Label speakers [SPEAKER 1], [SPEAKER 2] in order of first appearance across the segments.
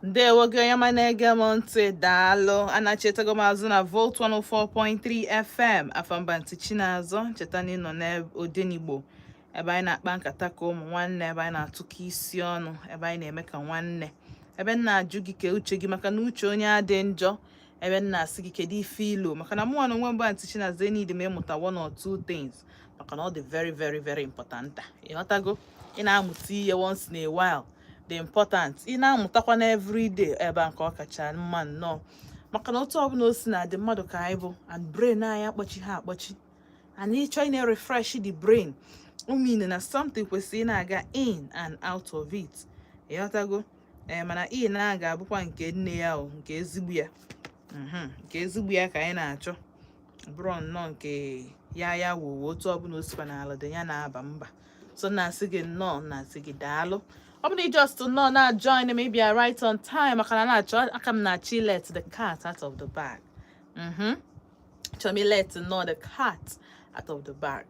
[SPEAKER 1] Ndewo gị onye ma na-ege m ntị daalụ. Anachetago m azụ na Volt 104.3 FM Afamba ntị Chinazọ. Cheta na ị nọ n'Odenigbo ebe anyị na-akpa nkata ka ụmụ nwanne, ebe anyị na-atụkọ isi ọnụ, ebe anyị na-eme ka nwanne, ebe m na-ajụ gị ka uche gị maka na uche onye adị njọ, ebe m na-asị gị kedu ife ilo maka na mụnwa na onwe mgbe ntị Chinazọ enid m ịmụta one or two things maka na ọ dị very very very important. Ịghọtago? Ị na-amụta ihe once in a while the important ị na-amụtakwa na everyday ebe a nke ọ kacha mma nnọọ maka na otu ọbụla o si na dị mmadụ ka anyị bụ and brain anyị akpọchi ha akpọchi and ịchọ ị na-refresh the brain mean na something kwesịrị ị na-aga in and out of it. Ịghọtago? Mana ị na-aga abụkwa nke nne ya o nke ezigbo ya nke ezigbo ya ka anyị na-achọ bụrụ nnọọ nke ya wuo otu ọbụla o sikwa n'ala dị ya na-aba mba. So na-asị gị nnọọ na-asị gị daalụ. Ọ bụrụ just nọ na join me bịa right on time maka na na-achọ aka m na-achọ let the cat out of the bag. Chọrọ m let know the cat out of the bag.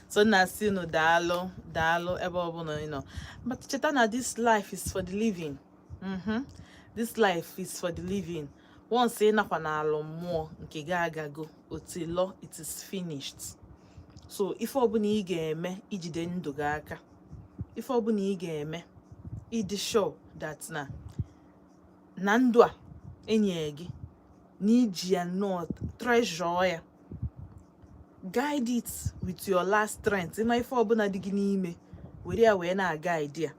[SPEAKER 1] So na-asị unu daalụ daalụ ebe ọbụla ị nọ. But cheta na this life is for the living. This life is for the living. Once ị nakwa n'alụ mmụọ nke ga-agago otilo it is finished. So ife ọbụla ị ga-eme ijide ndụ gị aka, ife ọbụla ị ga-eme ịdị sure that na ndụ a enye gị na iji ya nnọọ treasure ya, guide it with your last strength. Ịma ife ọbụla dị gị n'ime were ya wee na-guide ya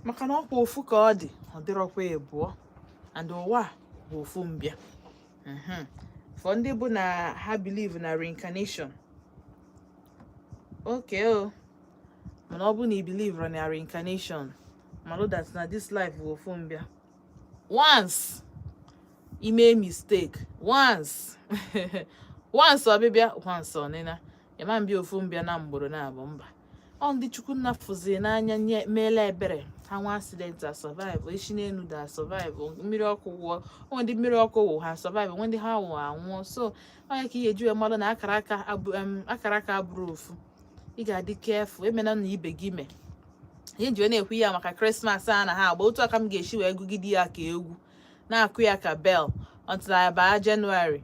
[SPEAKER 1] maka na ọkwa ofu ka ọ dị, ọ dịrọkwa ebụọ and ụwa bụ ofu mbịa. For ndị bụ na ha believe na reincarnation, okay o mana ọ bụ na ị believe na reincarnation malụ that na this life bụ ofu mbịa. Once ị mee mistake, once ọbịbịa, once ọnịna ịma mbịa ofu mbịa na mgboro na-abụ mba. Ọ ndị Chukwu nnafụzi n'anya nye meela ebere ha nwa accident a survive, echi n'elu da survive, mmiri ọkụ wụọ, onwe ndị mmiri ọkụ wụ ha survive, onwe ndị ha wụ anwụọ. So onye ka ihe eji wee mmadụ na akara aka abụrụ ofu. Ị ga-adị careful emena na ibe gị mee ihe njiwe na-ekwu ya maka Christmas a na ha agba otu aka m ga-esi wee gụgide ya ka egwu na-akụ ya ka bell until ya baa January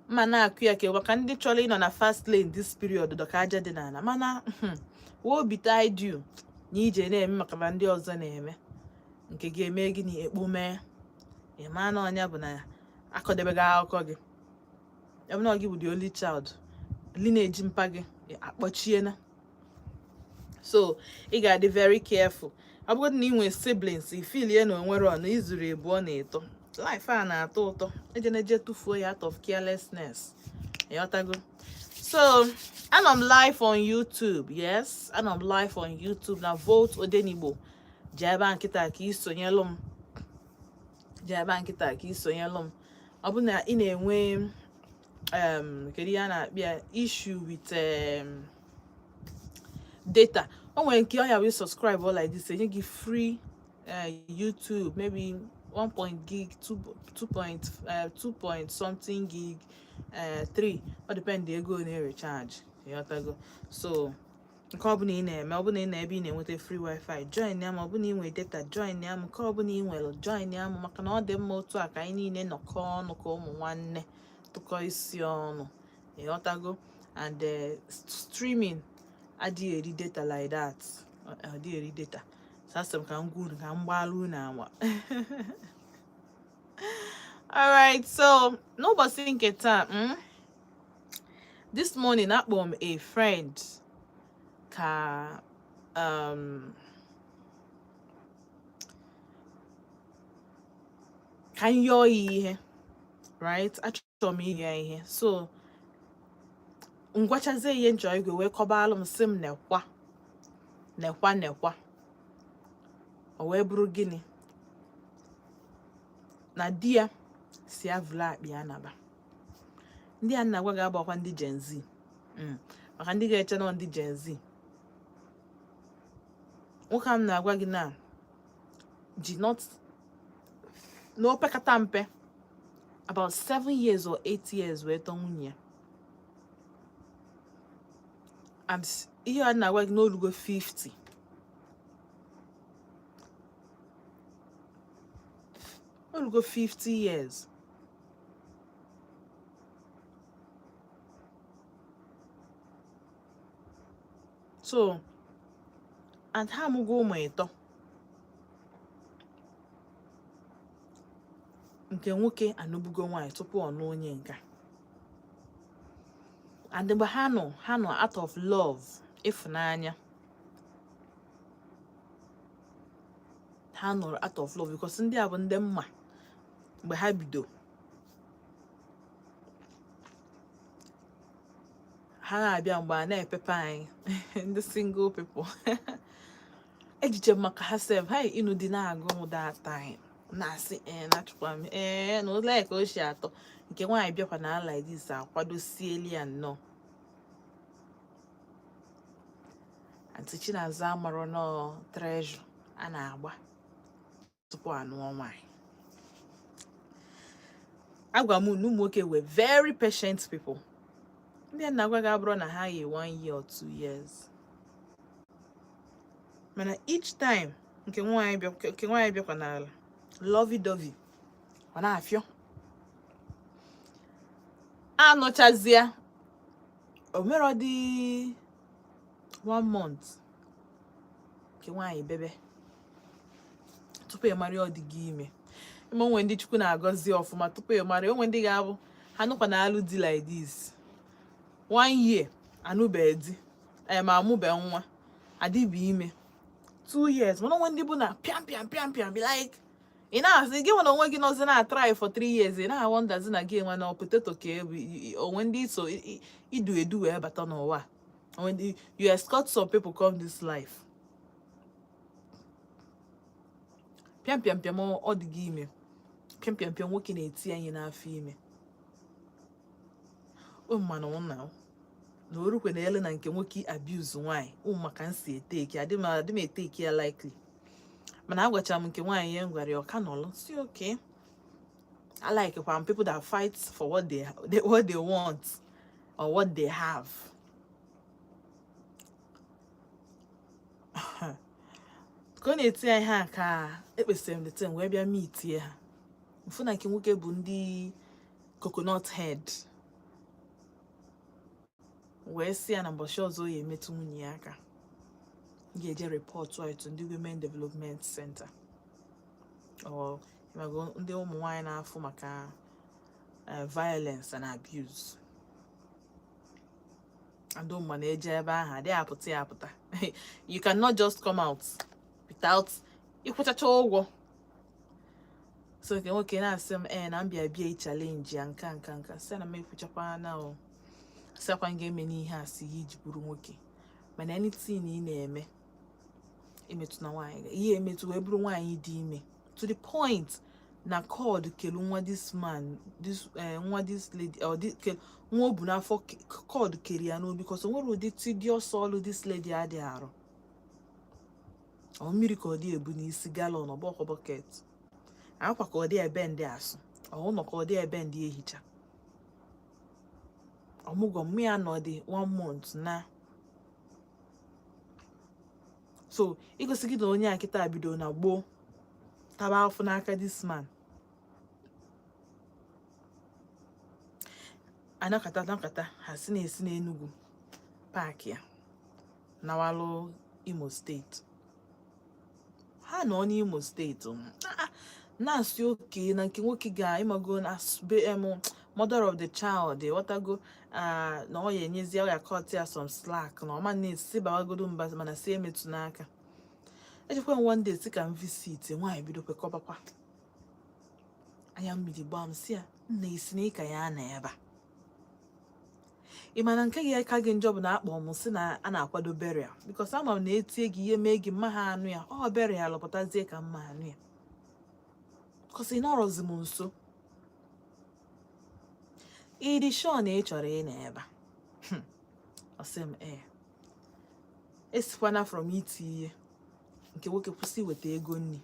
[SPEAKER 1] ma na-akụ ya ka egwu maka ndị chọrọ ịnọ na fast lane this period dọka aja dị n'ala mana obi tide you na ije na-eme maka na ndị ọzọ na-eme nke ga-eme gị na ekpomee ịma na ọnya bụ na akọdebego akụkọ gị ebe na gị bụ the only child lineage mpa gị akpọchiena. So ị ga-adị very careful. Ọ bụrụ na ị nwere siblings ifilie na onwere ọ na izuru ebuọ na ịtọ, life a na-atọ ụtọ eje tụfuo ya out of carelessness. Ịghọtago? So anọ m live on YouTube. Yes, anọ m live on YouTube na Volt Odenigbo. Jee ebe a nkịta ka isonyelụ m. Ọ bụ na ị na-enwe kedu ya na-akpịa issue with data, o nwere nke ọ ya wee subscribe all like this enye gị free YouTube maybe 1 gig 2 point something gig 3 ọ depend ego na-recharge. Ịghọtago? So nke ọ bụla ị na-eme, ọ bụla ị na-ebe ị na-enweta free wifi join ya, ma ọ bụ na ị nwere data join ya, nke ọ bụla ị nwere join ya maka na ọ dị mma otu a ka anyị niile nọkọ ọnụ ka ụmụ nwanne tụkọ isi ọnụ. Ịghọtago? And streaming adịghị eri data like that. Adịghị eri data. Sasem ka m gwuru ka m gbalụ na ama. Alright, so n'ụbọchị nke taa this morning akpọ m a friend ka ka m yọọ ya ihe, right? Achọrọ m inye ya ihe, so ngwachazie ihe njọ igwe wee kọbalụ m sị m nekwa o wee bụrụ gịnị na di ya si avụla akpị ya naba. Ndị a na-agwa ga-agbakwa ndị Gen Z maka ndị ga-eche na ndị Gen Z. Nwoke m na-agwa gị na ji not n'opekata mpe about 7 years or 8 years wee tọ nwunye ya. And ihe a na-agwa gị n'olugo 50. We'll go 50 years. So, and how mu go my to nke nwoke anụbugo nwaanyị tupu ọ nụ onye nka. And mgbe ha nọ out of love, ịfụnanya. Ha nọ out of love because ndị a bụ ndị mma mgbe ha bido. Ha na-abịa mgbe a na-epepe anyị ndị single people. Ejiche maka ha sef, ha ịnụ dị na-agụ m that time. Na-asị na-achụkwa m na ụlọ ka o si atọ nke nwaanyị bịakwa na ala like this akwadosieli ya nnọọ. Aunty Chinaza amaro no treasure a na-agba tupu anụọ nwaanyị. Agwa m na ụmụ nwoke were very patient people. Ndị na-agwa ga abụrụ na ha yi 1 year or 2 years. Mana each time nke nwaanyị bịakwa n'ala lovey dovey ọ na-afịọ. Anọchazịa o mere ọ dị 1 month nke nwaanyị bebe tupu ị mara ọ dị gị ime. Ịma onwe ndị Chukwu na-agọzi ọfụma tupu ị mara onwe ndị ga-abụ ha nụkwa na alụ dị like this 1 year anụbe di ma amụbe nwa adịbụ ime 2 years. Mana onwe ndị bụ na piam be like ị na-asị gị nwe na onwe gị nọzi na try for 3 years ị na-awọndazi na gị nwa na potato ka onwe ndị so idu edu wee bata n'ụwa. When you escort some people come this life. Piam ọ dị gị ime. Piam nwoke na-eti anyị n'afọ ime. Mmanụ na orukwe na ele na nke nwoke abuse nwaanyị. Maka nsi eteke adị m eteke ya likely. Mana agwacha m nke nwaanyị ya ngwara ọ ka nọlụ. See, okay. I like when people that fight for what they want or what they have. Ka ọ na-eti anyị ha ka ekpesịrị m the time wee bịa meet ya ha. Mfu na nke nwoke bụ ndị coconut head. Wee si ya na mbọchị ọzọ ya emetụ nwunye ya aka. Ga-eje report to ndị Women Development Center. Ndị ụmụ nwaanyị na-afụ maka violence and abuse. And ụmụ na-eje ebe ahụ adị apụta. You cannot just come out without ịkwụchacha ụgwọ. So nke nwoke na-asị m na mbịa challenge ya nka sị na m ekwuchakwa na o sịkwa ga-eme n'ihe a si iji bụrụ nwoke. Mana anything ị na-eme emetụ na nwaanyị ihe emetụ wee bụrụ nwaanyị dị ime to the point na cord kelu nwa this man nwa this lady or nwa obu n'afọ cord keri ya n'obi because o nwere ụdị tedious ọlụ this lady adị arụ. Ọ mmiri ka ọ dị ebu n'isi galọn ọgbọkọ bucket. Akwa ka ọ dị ebe ndị asụ. Ụnọ ka ọ dị ebe ndị ehicha. Ọmụgwọ mmiri anọ dị 1 month na. So igosi gị na onye a kịta bido na gboo taba afọ n'aka this man. Anakata ha si na-esi n'Enugu park ya nawalụ Imo State. Ha nọ n'Imo State na-asị oke na nke nwoke ga-ịmago na mother of the child watago na ọ ya enyezi ya cut ya some slack na ọma na-esi bawagodo mba mana si emetụ n'aka. Ejikwa one day si ka m visit nwaanyị bido kwekọbakwa. Anya mmiri gbaa m si ya nna isi na ịka ya na ebe a. Ị mana nke gị ka gị njọ bụ na akpọ m si na a na-akwado burial because ama m na-etie gị ihe mee gị mma ha anụ ya ọ burial lọpụtazie ka mma anụ ya because ị nọrọzi m nso. Ịdị sure na ị chọrọ ị na ebe a. Ọ sị m esikwana from iti ihe nke nwoke kwụsị weta ego nni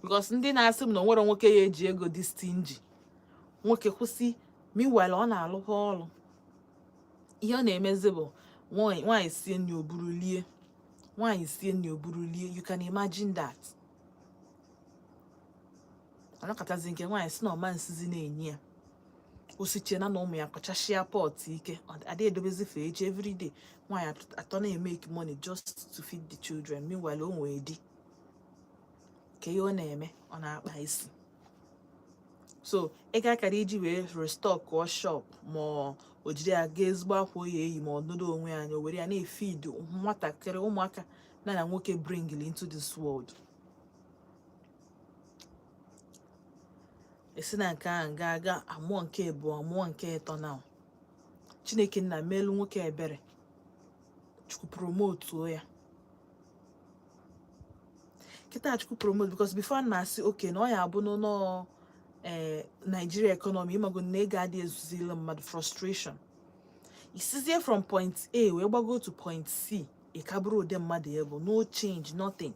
[SPEAKER 1] because ndị na-asị m na nwere nwoke ya eji ego dị stingy. Nwoke kwụsị meanwhile ọ na-alụkwa ọrụ. Ihe ọ na-emezi bụ nwaanyị sie nri oburulie. You can imagine that. anakatazi nke nwaanyị si na ọma nsizi na-enye ya osiche na ụmụ ya kọchashia pot ike adị edobezi for each every day nwaanyị atọ na-make money just to feed the children meanwhile o nwee di ka ihe ọ na-eme ọ na-akpa isi so ị ga-akara iji wee restock or shop ma o jiri ya ga ezigbo akwa oyi eyi ma ọ nodo onwe anya o were ya na-efeed nwatakịrị ụmụaka na nwoke bring into this world. Esi na nke ahụ ga-aga amụọ nke abụọ amụọ nke ịtọ na Chineke nna melu nwoke ebere Chukwu promote ya kịta Chukwu promote because before na asị okay na ọ ya abụ no Nigeria economy ịmago na ego adị ezuzile mmadụ frustration isizie from point A wee gbago to point C ị ka bụrụ ụdị mmadụ ya bụ no change nothing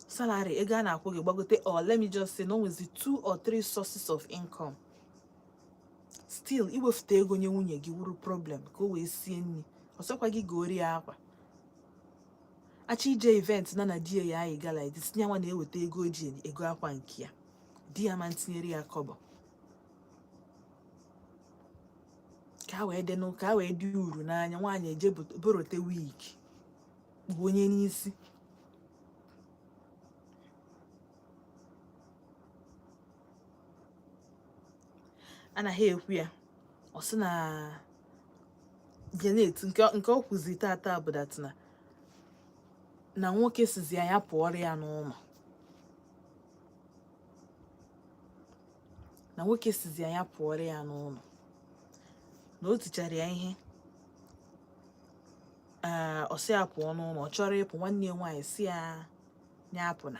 [SPEAKER 1] salary ego a na-akwụ gị gbagote or let me just say no nwezi 2 or 3 sources of income still iwefute ego nye nwunye gị wuru problem ka o wee sie nri ọsọkwa gị gori ya akwa achị ije event na di ya anyị gala edi tinye nwa na-eweta ego ji ego akwa nke ya di ya ma tinyere ya kọbọ ka wee dị uru n'anya nwaanyị eje borote wig bụ onye n'isi anaghị ekwu ya ọ sị na Janet nke o kwuzi tata bụ datina na nwoke sizi ya pụọrọ ya n'ụlọ na o tichara ya ihe ọ sị ya pụọ n'ụlọ ọ chọrọ ịpụ nwanne ya nwaanyị si ya apụna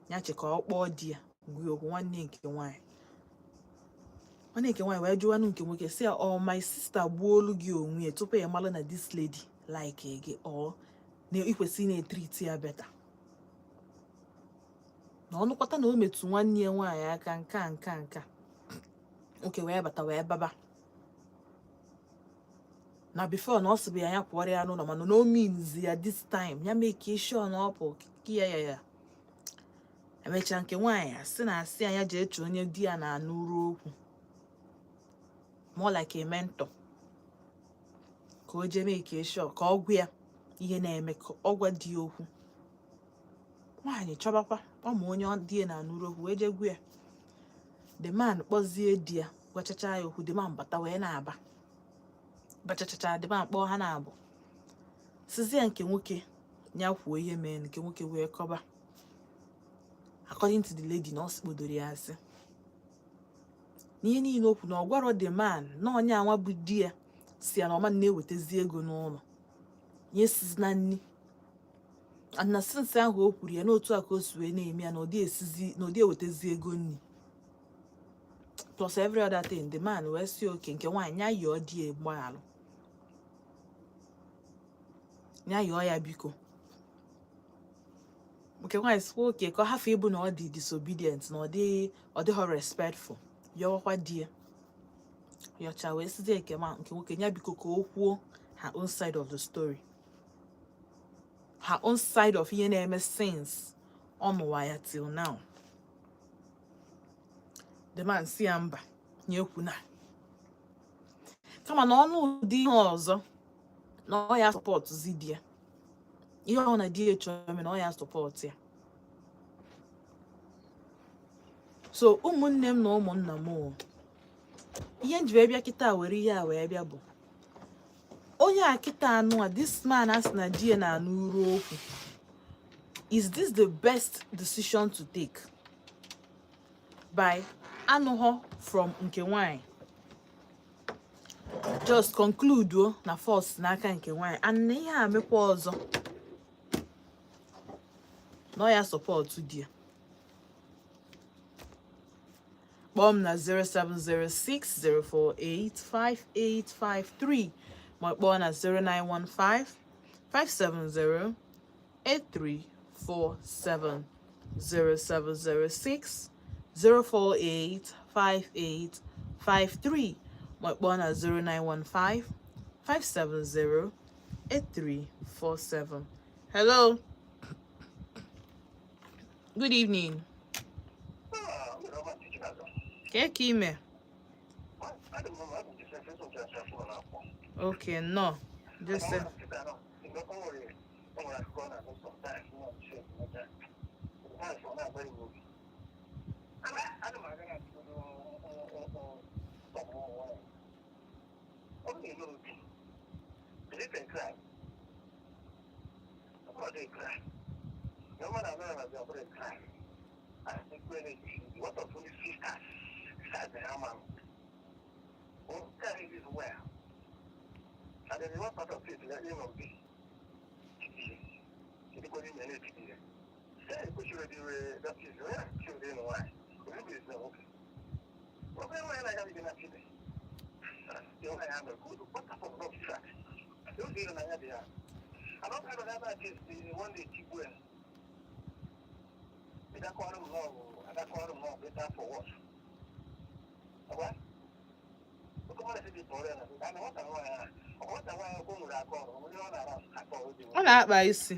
[SPEAKER 1] ya che ka ọ kpọọ di ya gwa okwu nwanne nke nwaanyị wee jụwanụ nke nwoke si ya my sister gbuolu gị onwe ya tupu ya mara na this lady like gị ọ na ikwesị na-etreat ya beta na ọnụkwata na o metụ nwanne ya nwaanyị aka nka oke wee bata wee baba na before na ọ sịbụ ya pụọrọ ya n'ụlọ mana no means ya this time ya make sure na ọ pụ ya emechaa nke nwaanyị asị ya jee chọọ onye di ya na-anụrụ okwu more like a mentor ka o jee make sure ka ọ gwa ya ihe na-eme ka ọ gwa di ya okwu nwaanyị chọbakwa ọmụ onye di ya na-anụrụ okwu wee jee gwa ya the man kpọzie di ya gwachacha ya okwu the man bata wee na-aba bachachacha the man kpọọ ha na-abụ sizie nke nwoke ya kwuo ihe mee nke nwoke wee kọba according to the lady na ọ sikpodoro ya asị n'ihe niile okwu na ọ gwara the man na onye anwa bụ di ya si ya na ọma na-ewetezi ego n'ụlọ nye sizi na nni na since ahụ o kwuru ya n'otu a ka o si wee na-eme ya na ụdị ewetezi ego nni plus every other thing the man wee si oke nke nwaanyị ya yọọ di ya gbaalụ ya yọọ ya biko nke nwaanyị sikwa oke ka ọ hafụ ịbụ na ọ dị disobedient na ọ dịghọ respectful yọwakwa di ya yọcha wee sizie nke nwoke ya biko ka o kwuo her own side of the story her own side of ihe na-eme since ọ nụwa ya till now the man si ya mba nyekwu na kama na ọnụ ụdị ihe ọzọ na ọ ya support di ya ihe ọ na di ya chọrọ na ọ ya support ya so ụmụnne m na ụmụnna m ihe nji wee bịa kịta were ihe a wee bịa bụ onye a kịta anụ a this man asị na di ya na-anụ uru okwu is this the best decision to take by anụghọ from nke nwanyị just conclude na first n'aka nke nwanyị and ihe a mekwa ọzọ na ya support di ya kpọọ m na 07060485853 ma kpọọ na 0915-570-8347 0706-048-5853 ma kpọọ na 0915-570-8347. Hello. Good evening. Keke ime. Okay, no. Just say. Ọ na-akpa isi.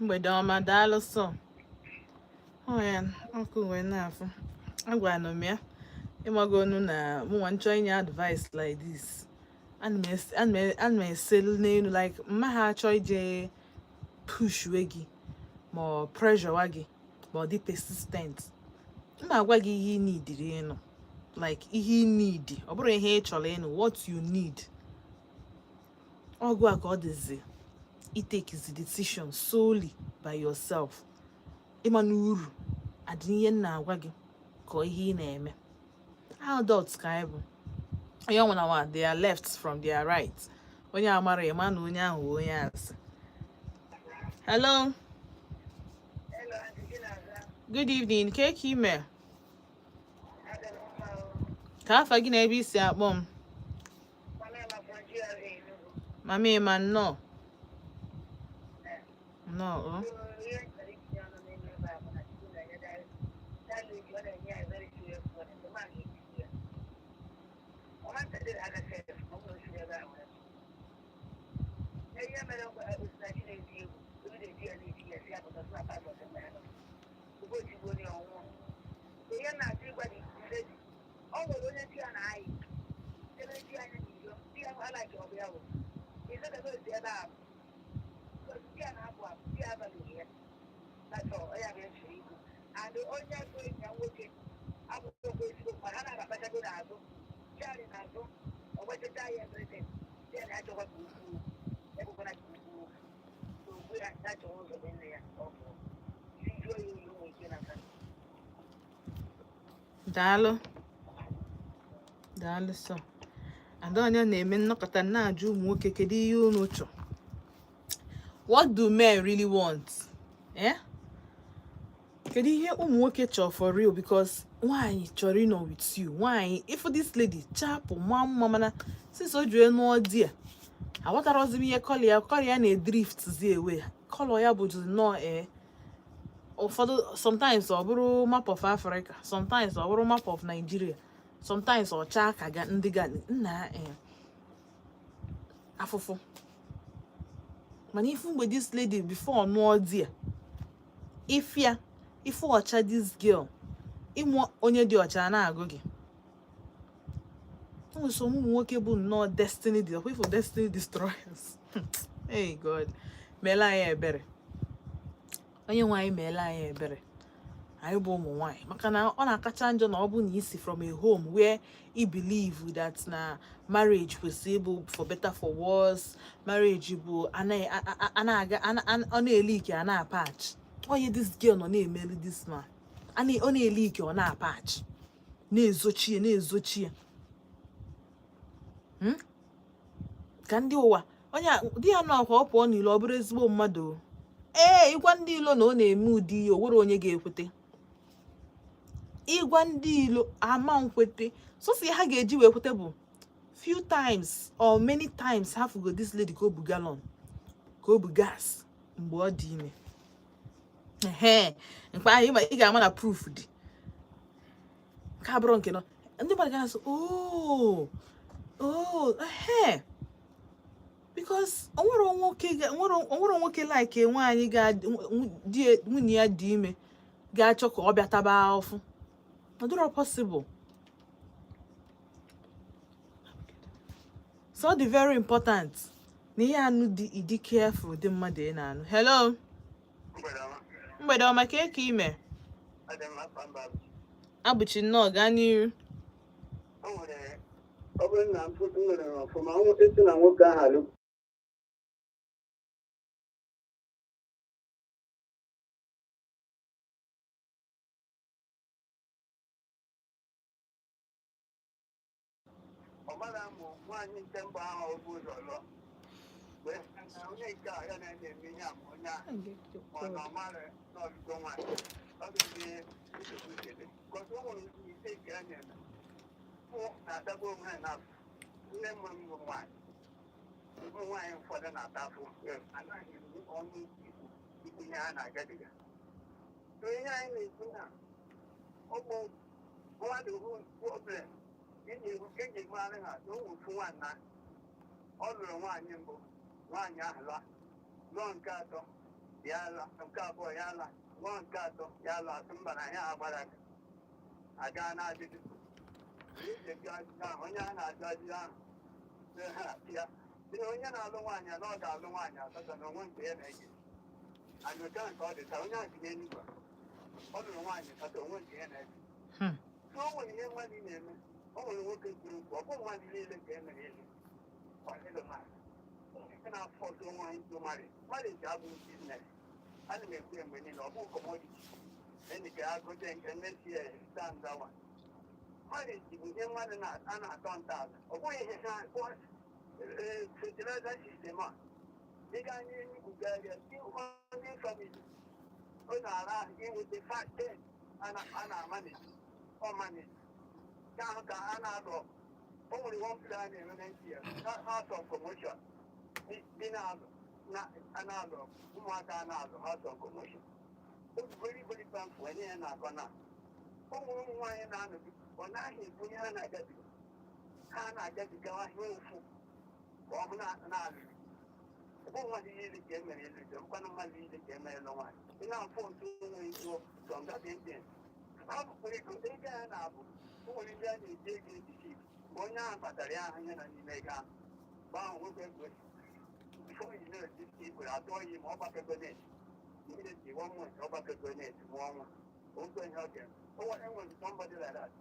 [SPEAKER 1] Mgbede ọma, daalụ sọ. Ya ọkụ wee na-afụ agwara m ya ịmago onu na mụnwa nchọ inye advice like this and me sell name like ma choy je push wegi more pressure wagi more the persistent. Ma gwa gi ihe need ino like ihe need ọ bụrụ ihe ị chọrọ ịnụ what you need ọgụ aka ọ dịzi it takes the decision solely by yourself ịma n'uru adị ihe na-agwa gị ka ihe ị na-eme adults ka anyị bụ onye ọnwụ na nwa they are left from their right onye amara ịma na onye ahụ onye asị. Hello. Good evening. Cake email. Ka afa gị na ebe isi akpọ m? Mama Ema no. No. Daalụ so Adonya na-eme nnọkọta na-ajụ ụmụ nwoke kedu ihe unu chọ. What do men really want? Kedu ihe ụmụ nwoke chọ for real? Because nwaanyị chọrọ ịnọ with you. Nwaanyị if this lady chapụ mma mana since o jụọ nụọ di a aghọtarozi m ihe kọlọ ya na-edrift zi ewe kọlọ ya bụ nnọọ ụfọdụ sometimes ọ bụrụ map of Africa, sometimes ọ bụrụ map of Nigeria, sometimes ọ chaa ka ga ndị ga nna afụfụ mana ifu mgbe this lady before nụọ di a ifu ọcha this girl ịmụ onye dị ọcha na-agụ gị. So ụmụ nwoke bụ nnọọ destiny destroyers. Hey God, meela anyị ebere. Onye nwaanyị meela anyị ebere. Anyị bụ ụmụ nwaanyị maka na ọ na-akacha njọ na ọ bụ na isi from a home where you believe that na marriage kwesịrị ịbụ for better for worse, marriage bụ ọ na-ele ike a na-apatch. Onye this girl nọ na-emeli this man ọ na-ele ike ọ na-apatch na-ezochi ya ka ndị ụwa onye di ya nọ akwa ọ pụọ n'ilo ọ bụrụ ezigbo mmadụ. Ịgwa ndị ilo na ọ na-eme ụdị ihe o nwere onye ga-ekwete. Ịgwa ndị ilo ama nkwete sosi ha ga-eji wee kwete bụ few times or many times ha fugo this lady ka o bu gallon ka o bu gas mgbe ọ dị ime. Mkpa anyị ị ga-ama na proof dị ka bụrụ nke nọ ndị mmadụ ga-asị because onwere nwoke like nwaanyị nwunye ya dị ime ga-achọ ka ọ bịa taba afụ. Ọ dịrọ possible. So dị very important na ihe anụ dị careful dị mmadụ ị na-anụ. Hello. Mgbede ọma ka eke ime. Abụchi nnọọ gaa n'iru.
[SPEAKER 2] Ọ bụrụ na mfụtụ nwere ọfụma esi na nwoke ahụ alụ ọmara mbụ nwaanyị nke mba ahụ ọ bụ ụzọ lụọ wee onye nke a ya na-eme ihe ama onye ahụ na ọmara n'ọbịgo nwaanyị ọ ga-eme nsogbu ikele kọta o nwere ise nke a na-eme fụ na-adagbo onwe ha n'afọ. Nne m bụ nwaanyị ụmụ nwaanyị ụfọdụ na-ata afọ anaghị ọnụ ikwu ihe ha na-agabiga. Ihe anyị na-ekwu na ụmụ mmadụ problem eji mara ha na ofu nwanna ọ lụrụ nwaanyị mbụ nwaanyị ahụ lụọ nke atọ ya ala nke abụọ ya ala lụọ nke atọ ya ala asụ mba na ya agbara aga na-adịdị onye a na-ajụ ajụjụ ahụ ya onye na-alụ nwaanyị na ọ ga-alụ nwaanyị asatọ na onwe nke ya na-eji anyị otu nke ọ dị taa onye ahụ tinye enugwu ọ lụrụ nwaanyị asatọ onwe nke ya na-eji so o nwere ihe mmadụ na-eme o nwere nwoke kwuru okwu ọ bụ mmadụ niile ka e mere elu ịlụ mmadụ nke na-afọ ọtụ nwaanyị ntụ mmadụ ji abụghị biznes ana m ekwu mgbe niile ọ bụ kọmọditi enyi ka ya gote nke mmesi ya standawa mmadụ ji bụ ihe mmadụ a na-atọ ntọala ọ bụghị ihe ha fertilizer system a dịga anya enugwu garịa ndị famili ọ na-ara ahụ inweta faten a na-amaniji ọmaniji ya ahụ ka a na-alụ o nwere one plan a na-eme na ntia house of commotion dị na-alụ ụmụaka a na-alụ house of commotion ogbugorigori pamfu onye ya na-akọ na ụmụ ụmụ nwaanyị na-anọbi ọ naghị ekwu ihe ha na-agabiga ha na-agabiga ahịa ofu ka ọ bụ na-alụrụ ọ mmadụ niile ka emere elụjọ bụkwana mmadụ niile ka emere lụ nwaanyị ị na-afụ otu onwe ito sọngadịndịn ọ bụkwara ego ego ya na-abụ o nwere ndị a na-eji ego ejisi mgbe onye ahụ kpatara ya ahụ ihe na n'ime ego ahụ mgbe ahụ nwoke egwe bifo yi na-ejisi igwere atọ oyi ma ọ gbakego net niile ji one month ọ gbakego net mụọ ọnwa oge ihe ọ ga-eme enwere somebody like that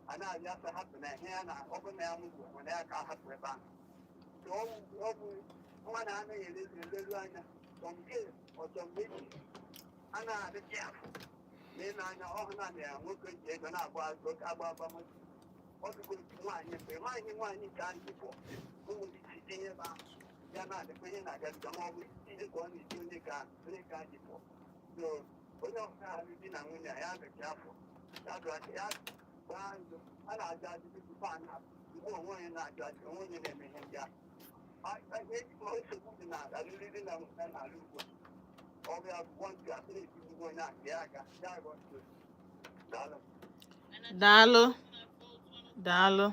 [SPEAKER 2] a na-abịa asa hapụ na ihe ya na ọ bụ na ya mụgwụ nwere ya ka a hapụ ebe ahụ ọ bụ nwa na-anaghị eleru anya nke ọchọmgbe eji a na-adịghị afọ lee n'anya ọhụrụ na ya nwoke ji ego na-agba agbamoto ọ dụgoro nwaanyị mgbe nwaanyị ka a jipụ ụmụ isi tinye ebe ahụ ya na-adịkwa ihe na-agabiga ma ọ bụ iji ka ọ na-eji onye ka a jipụ so onye ọbụla ahụ di na nwunye ya adịghị afọ ya gbaa ndụ a na-ajụ ajụjụ tupu a na-abụ mgbe onwe onye na-ajụ ajụ onwe onye na-eme ihe ndị ahụ nsogbu dị n'ala alụrịrị na nweta n'ala ugbu a ọ bịa akwụkwọ ntị asịrị etigbugo onye ahụ ya aga ya agọ
[SPEAKER 1] daalụ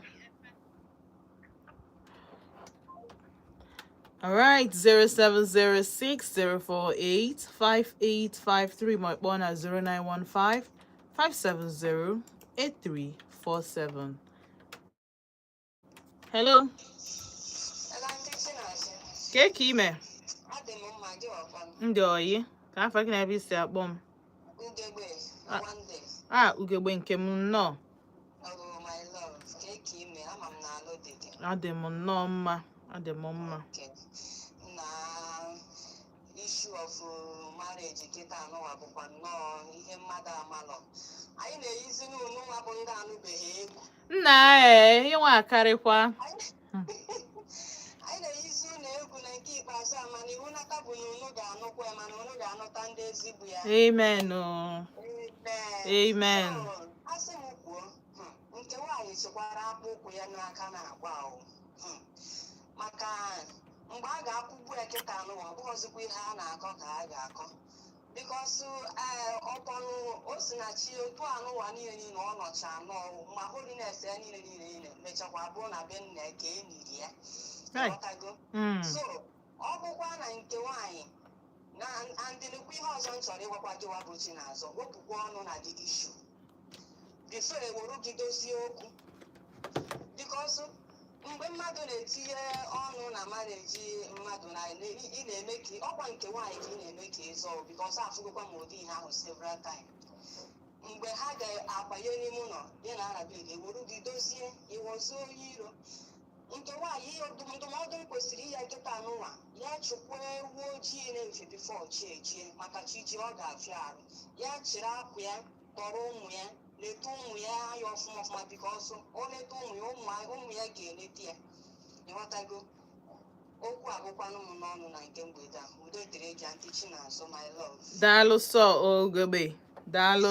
[SPEAKER 1] all right 0706-048-5853 ma kpọọ na 0915-570-8347 hello Keke ime ndị oyi ka afọ gị na-ebe isi akpọ m ugegbe nke m nnọọ adị m nnọọ mma
[SPEAKER 3] na issue of marriage kịta anụwa bụkwa nnọọ ihe mmadụ amalọ anyị na-eyizi n'ụlọ nwa bụ ndị anụbeghị egwu
[SPEAKER 1] nna ịnwa akarịkwa
[SPEAKER 3] anyị na-eyizi ụlọ egwu na nke ikpeazụ a mana iwu nata bụ na unu ga-anụkwa ya mana unu ga-anụta ndị ezigbo ya
[SPEAKER 1] amen
[SPEAKER 3] asị m kwuo nke nwaanyị chekwara akpụ ụkwụ ya n'aka na-agba ahụ maka mgbe a ga-akwụgbu ya kịta anụwa ọ bụghịzikwa ihe a na-akọ ka a ga-akọ bikọsụ ọkwanụ o si na chi otu anụwa niile ọ nọcha anọ ma holiness ya niile mechakwa abụọ na be nna ka e niri ya ọtago so ọ bụkwa na nke nwaanyị na ndịnukwu ihe ọzọ m chọrọ ịgwakwa gị wabochi n'azụ wepụkwa ọnụ na dị ishu bifo ewuru gị dozie okwu bikọsụ mgbe mmadụ na-etinye ọnụ na mareji mmadụ na ị na-eme ka ọkwa nke nwaanyị ka ị na-eme ka ịzọ bikọs afụgokwa ma ụdị ihe ahụ several times mgbe ha ga-abanye n'ime ụlọ ya na arabik ewuru gị dozie ịwozie onye iro nke nwaanyị ndụmọdụ m kwesịrị ihe nkịta n'ụwa ya chụkwa ewu ojii na-efe bifo chi ejie maka chi ji ọ ga-afịa arụ ya chịrị akwụ ya kpọrọ ụmụ ya leta ụmụ ya anya ọfụma bikọs o leta ụmụ ya ga-eleta ya ịghọtago okwu agụkwanụ m n'ọnụ na nke mgbede a udo dịrị gị ntị Chinazụ my love
[SPEAKER 1] daalụ sọ ogebe daalụ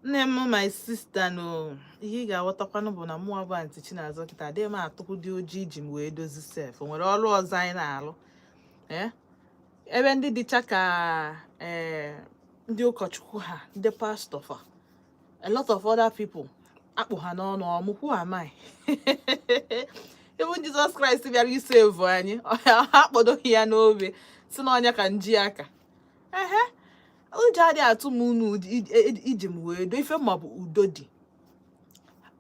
[SPEAKER 1] nne m my sister no ihe ị ga-aghọtakwanụ bụ na mụọ bụ antị Chinazụ kịta adịghị m atụkwu dị ojii iji m wee dozi sef o nwere ọrụ ọzọ anyị na-alụ ebe ndị dịcha ka ndị ụkọchukwu ha ndị pastọ fa a lot of other people akpụ ha n'ọnụ ọmụkwụ amaghị even Jesus Christ bịara isevu anyị ha akpọdoghị ya n'obe si n'ọnya ka nji aka ụjọ adịghị atụ m unu iji m wee do ife ma bụ udo dị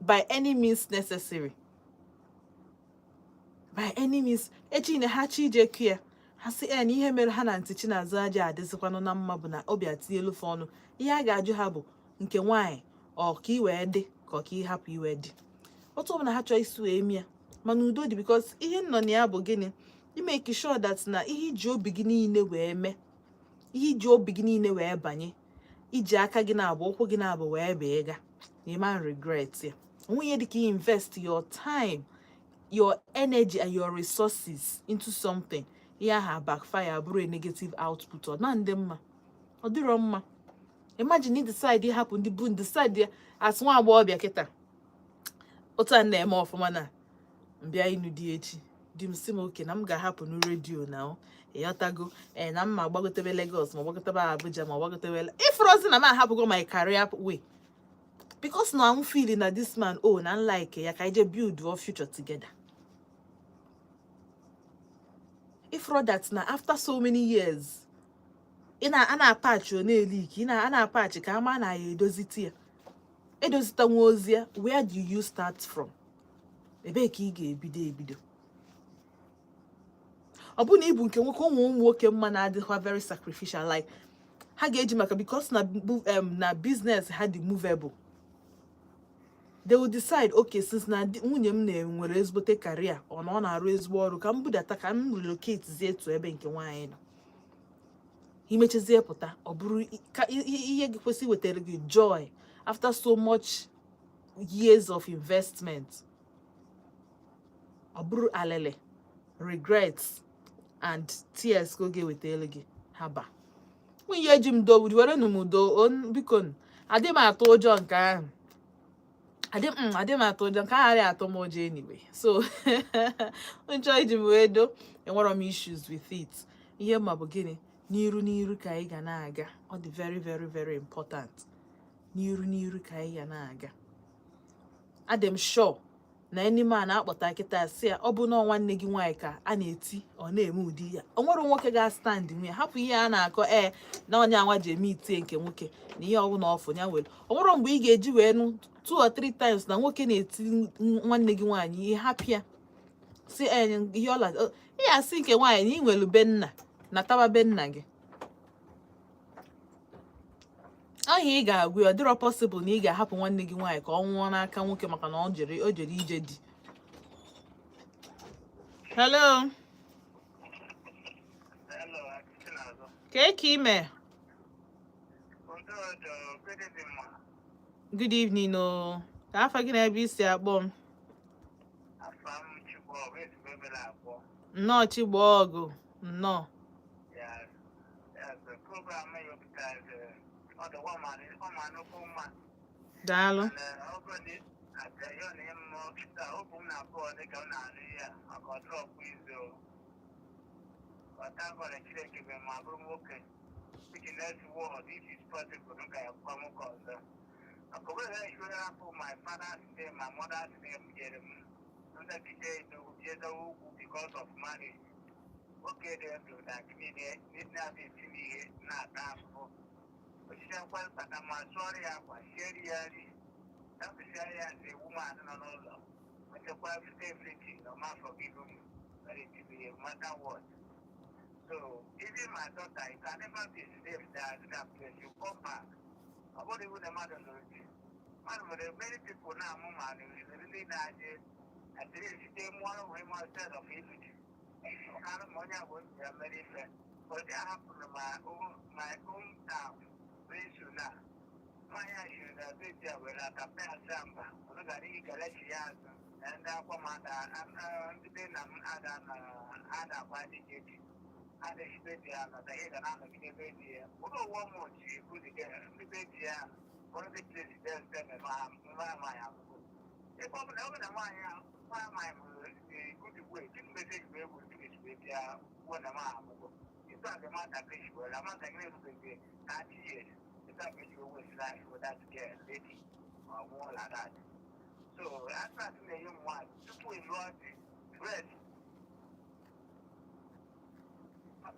[SPEAKER 1] by any means necessary my enemies echi ne ha chi je kue ha si na ihe mere ha na ntị Chinazụ aja adịzikwanụ na mma bụ na obi atielu fa ọnụ ihe a ga-ajụ ha bụ nke nwaanyị ọ ka iwee dị ka ọ ka ịhapụ iwe dị otu ọbụla ha chọọ isi wee mịa mana udo dị because ihe nọ na ya bụ gịnị imeki sure that na ihe iji obi gị niile wee mee ihe iji obi gị niile wee banye iji aka gị na-abụ ụkwụ gị na-abụ wee bee ga na ịma regret ya onwe dịka invest your time your energy and your resources into something ihe aha backfire bụrụ a negative output ọ na ndị mma ọ dịrọ mma imagine you decide ịhapụ ndị bụ decide as nwa agbọghọbịa kịta otu a na-eme ọfụma na mbịa ịnụ di echi di m si m oke na m ga-ahapụ na redio na ịghọtago na mma gbagotebe Lagos ma gbagotebe Abuja ma gbagotebe ifrozi na m ahapụgo my career way because na I'm feeling na this man na like ya ka ije build our future together ifro that na after so many years ana patch o na-eliki ana patch ka ama na ya edoziti ya edozita nwa ozi ya where do you start from ebe ka ị ga-ebido ọ bụ na ibu nke nwoke ụmụ nwoke mma na-adịkwa very sacrificial like ha ga-eji maka because na business ha dị movable they will decide okay since na nwunye m na-enwere ezigbote career ọ na-arụ ezigbo ọrụ ka m budata ka m relocate zie etu ebe nke nwaanyị nọ imechezie pụta ọ bụrụ ihe gị kwesị wetara gị joy after so much years of investment ọ bụrụ alele regrets and tears ka oge wetara gị haba nwunye eji m do were nụ m do biko adị m atụ ụjọ nke ahụ adị m atụ ụjọ nke ahụ adịghị atụ m ụjọ anyway so nchọ iji m wee do enwere m issues with it ihe ma bụ gịnị n'iru ka anyị ga na-aga ọ dị very very very important n'iru ka anyị ga na-aga adị m sure na any man akpọta kịta si ya ọ bụ na nwanne gị nwaanyị ka a na-eti ọ na-eme ụdị ya o nwere nwoke ga-stand nwe hapụ ihe a na-akọ na onye anwa ji eme itie nke nwoke na ihe ọbụla ọfụ ya nwere o nwere mgbe ị ga-eji wee nụ 2 or 3 times na nwoke na-eti nwanne gị nwaanyị ihe hapịa si ihe ọla ị asị nke nwaanyị na ị nwere be nna na taba be nna gị ahịa ị ga-agwụ ọ dịrọ possible na ị ga-ahapụ nwanne gị nwaanyị ka ọ nwụọ n'aka nwoke maka na o jere ije di hello ka ime good evening ka afa gị na ebe isi akpọ m nnọọ Chigbo ọgụ nnọọ daalụ
[SPEAKER 2] because of money. Okay, they do that. Need not be seen not that. But she said, well, but I'm sorry, I was serious. That's the serious woman and all. But the wife everything, no matter forgive me, but it will be a matter what. So, even my daughter, I can never be safe that place. You come back. I won't even the mother know it. One of the many people now, Mama, really not. At least they one of them instead of it. I don't know what they are very fair. But they happen to my hometown very soon now. My issue that they were at a pair of samba. Look at the Galatians and that woman and then other body duty. And they spent the other head and other baby. Although one more she could get the baby. One of the places there's them and my if I'm over the mine, my good way, didn't message me with this baby one a mile. It's not the matter, I'm not a little bit 30 years. It's not going to waste life for that girl, lady, or more like that. So, that's not the young one. To put in logic, bread.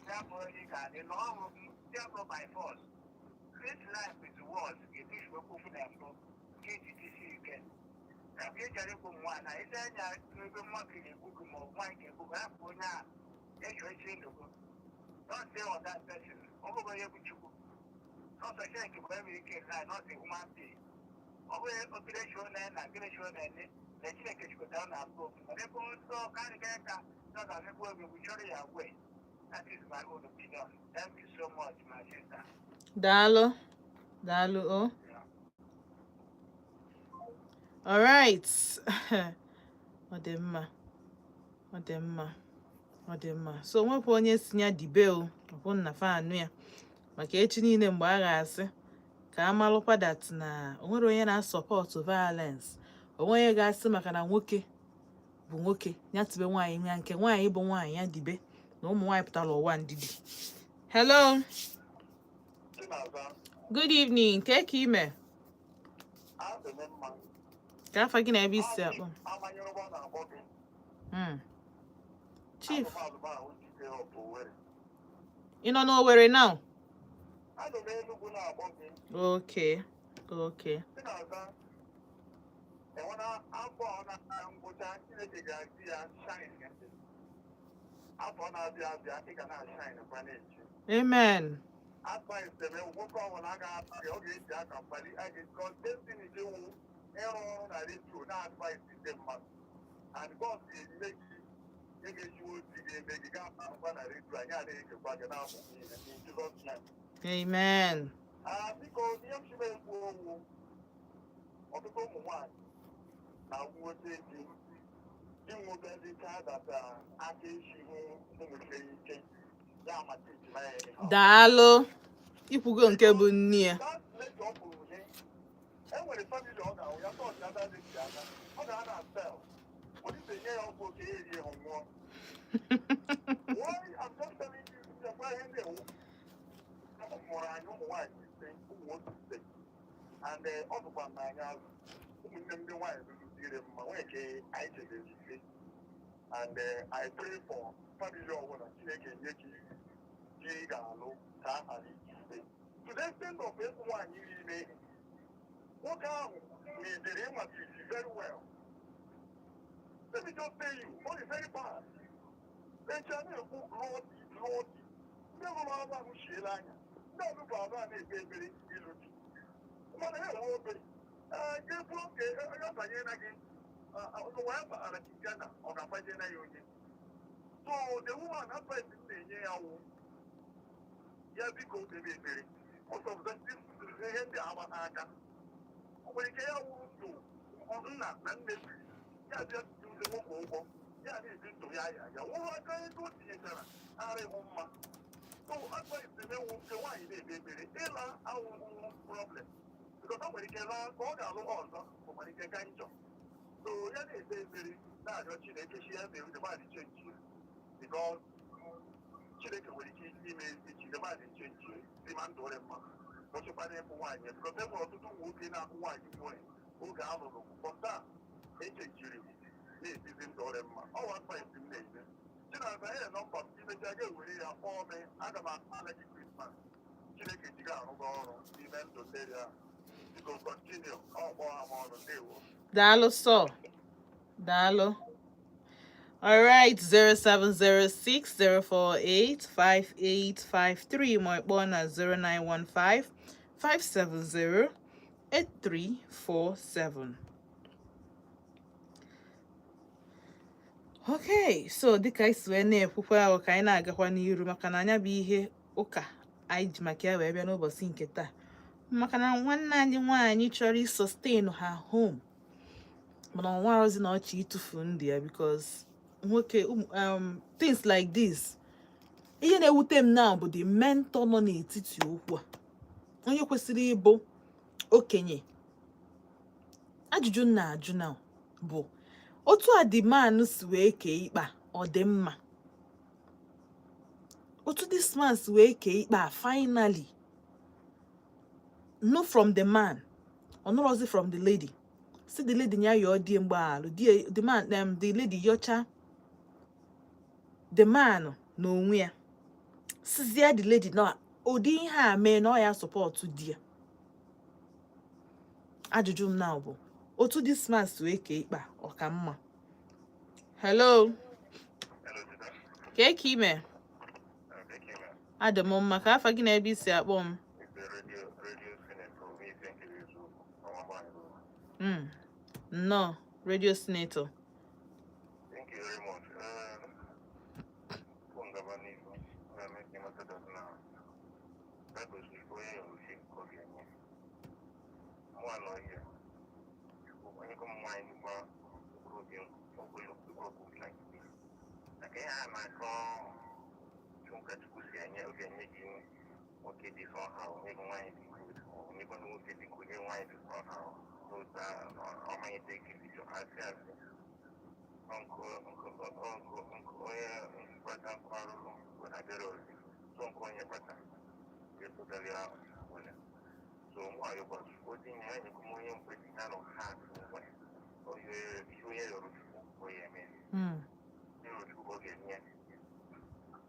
[SPEAKER 2] Therefore, you can, the law therefore by force. This life is worse. It is what people have to get it this weekend. You can put one. I said, you can mark in a book of one can book up for now. Yes, you're saying, don't say all that person. Over your book. Not a check of every case, not a human being. Over a population and a generation and the check is go down our book. But they also can't get that, not as if we will show you away. That is my own opinion. Thank you so much, my sister.
[SPEAKER 1] Dalo. Dalo, oh. All right. Odemma. So nwepụ onye sinya dibe o, ọbụ na fa anụ ya. Maka echi niile mgbe a ga-asị ka amalụkwa dat na onwere onye na-asọpọtụ violence. Onwe onye ga-asị maka na nwoke bụ nwoke, ya tibe nwaanyị ya nke nwaanyị bụ nwaanyị ya dibe na ụmụ nwaanyị pụtara ụwa ndidi. Hello. Good evening. Ka ime? Ka afa gị na ebe isi akpọ? Chief. You don't know where now? Okay. Amen. Amen. Dalo. Ikwugo nke bụ nne ya.
[SPEAKER 2] And I pray for family over the to the extent of everyone you may what we did him very well. Let me just tell you, what is very bad. They channel who Lord, never know who she like. Never bother any baby. What the hell will be? Give okay, I got again. Whoever are a Ghana or a Pajana Union. So the woman has been saying, yeah, because they be very. Most of them, they have the Amaka. When they are to not and they just do the work over. Yeah, they did to Yaya. What are going to do? Are a woman. So I find the why they be very ill our problem. Because somebody can go down also, somebody can go. So yeah, they very now your children can share the body change because children will keep email the body change demand to them. What you find for one year because they want to do working out one way. Who can have a look for that? They change you. They didn't do them. Oh, I find them later. You know, I had a number of people that go with it for me. I got my allergy Christmas. Children can go on the event to say that you go continue. Oh, I'm on the day.
[SPEAKER 1] Dalo so. Dalo. All right, 0706-048-5853. My phone at 0915-570-8347. Okay, so dịka isi wee na-ekwukwa ahụ ka anyị na-agakwa n'iru maka na anya bụ ihe ụka anyị ji maka ya wee bịa n'ụbọchị nke taa. Maka na nwanne anyị nwaanyị chọrọ ịsustain her home. Mana ọ nwarozi na ọchị ịtụfu ndị ya because nwoke things like this. Ihe na-ewute m now bụ the mentor nọ n'etiti okwu a. Onye kwesịrị ịbụ okenye. Ajụjụ m na-ajụ now bụ otu a the man si wee kee ikpe ọ dị mma. Otu this man si wee kee ikpe finally. No from the man. Or not from the lady. See the lady nya your dear the man the lady yocha the man no where. See the lady no odi ha me no ya support to dear. Ajujum now bo. otu dị smart wee ka ikpa ọka mma. Hello, ka ime adị m mma, ka afa gị na ebe isi akpọ m? Nnọọ, Radio Senator.
[SPEAKER 2] Thank you very much.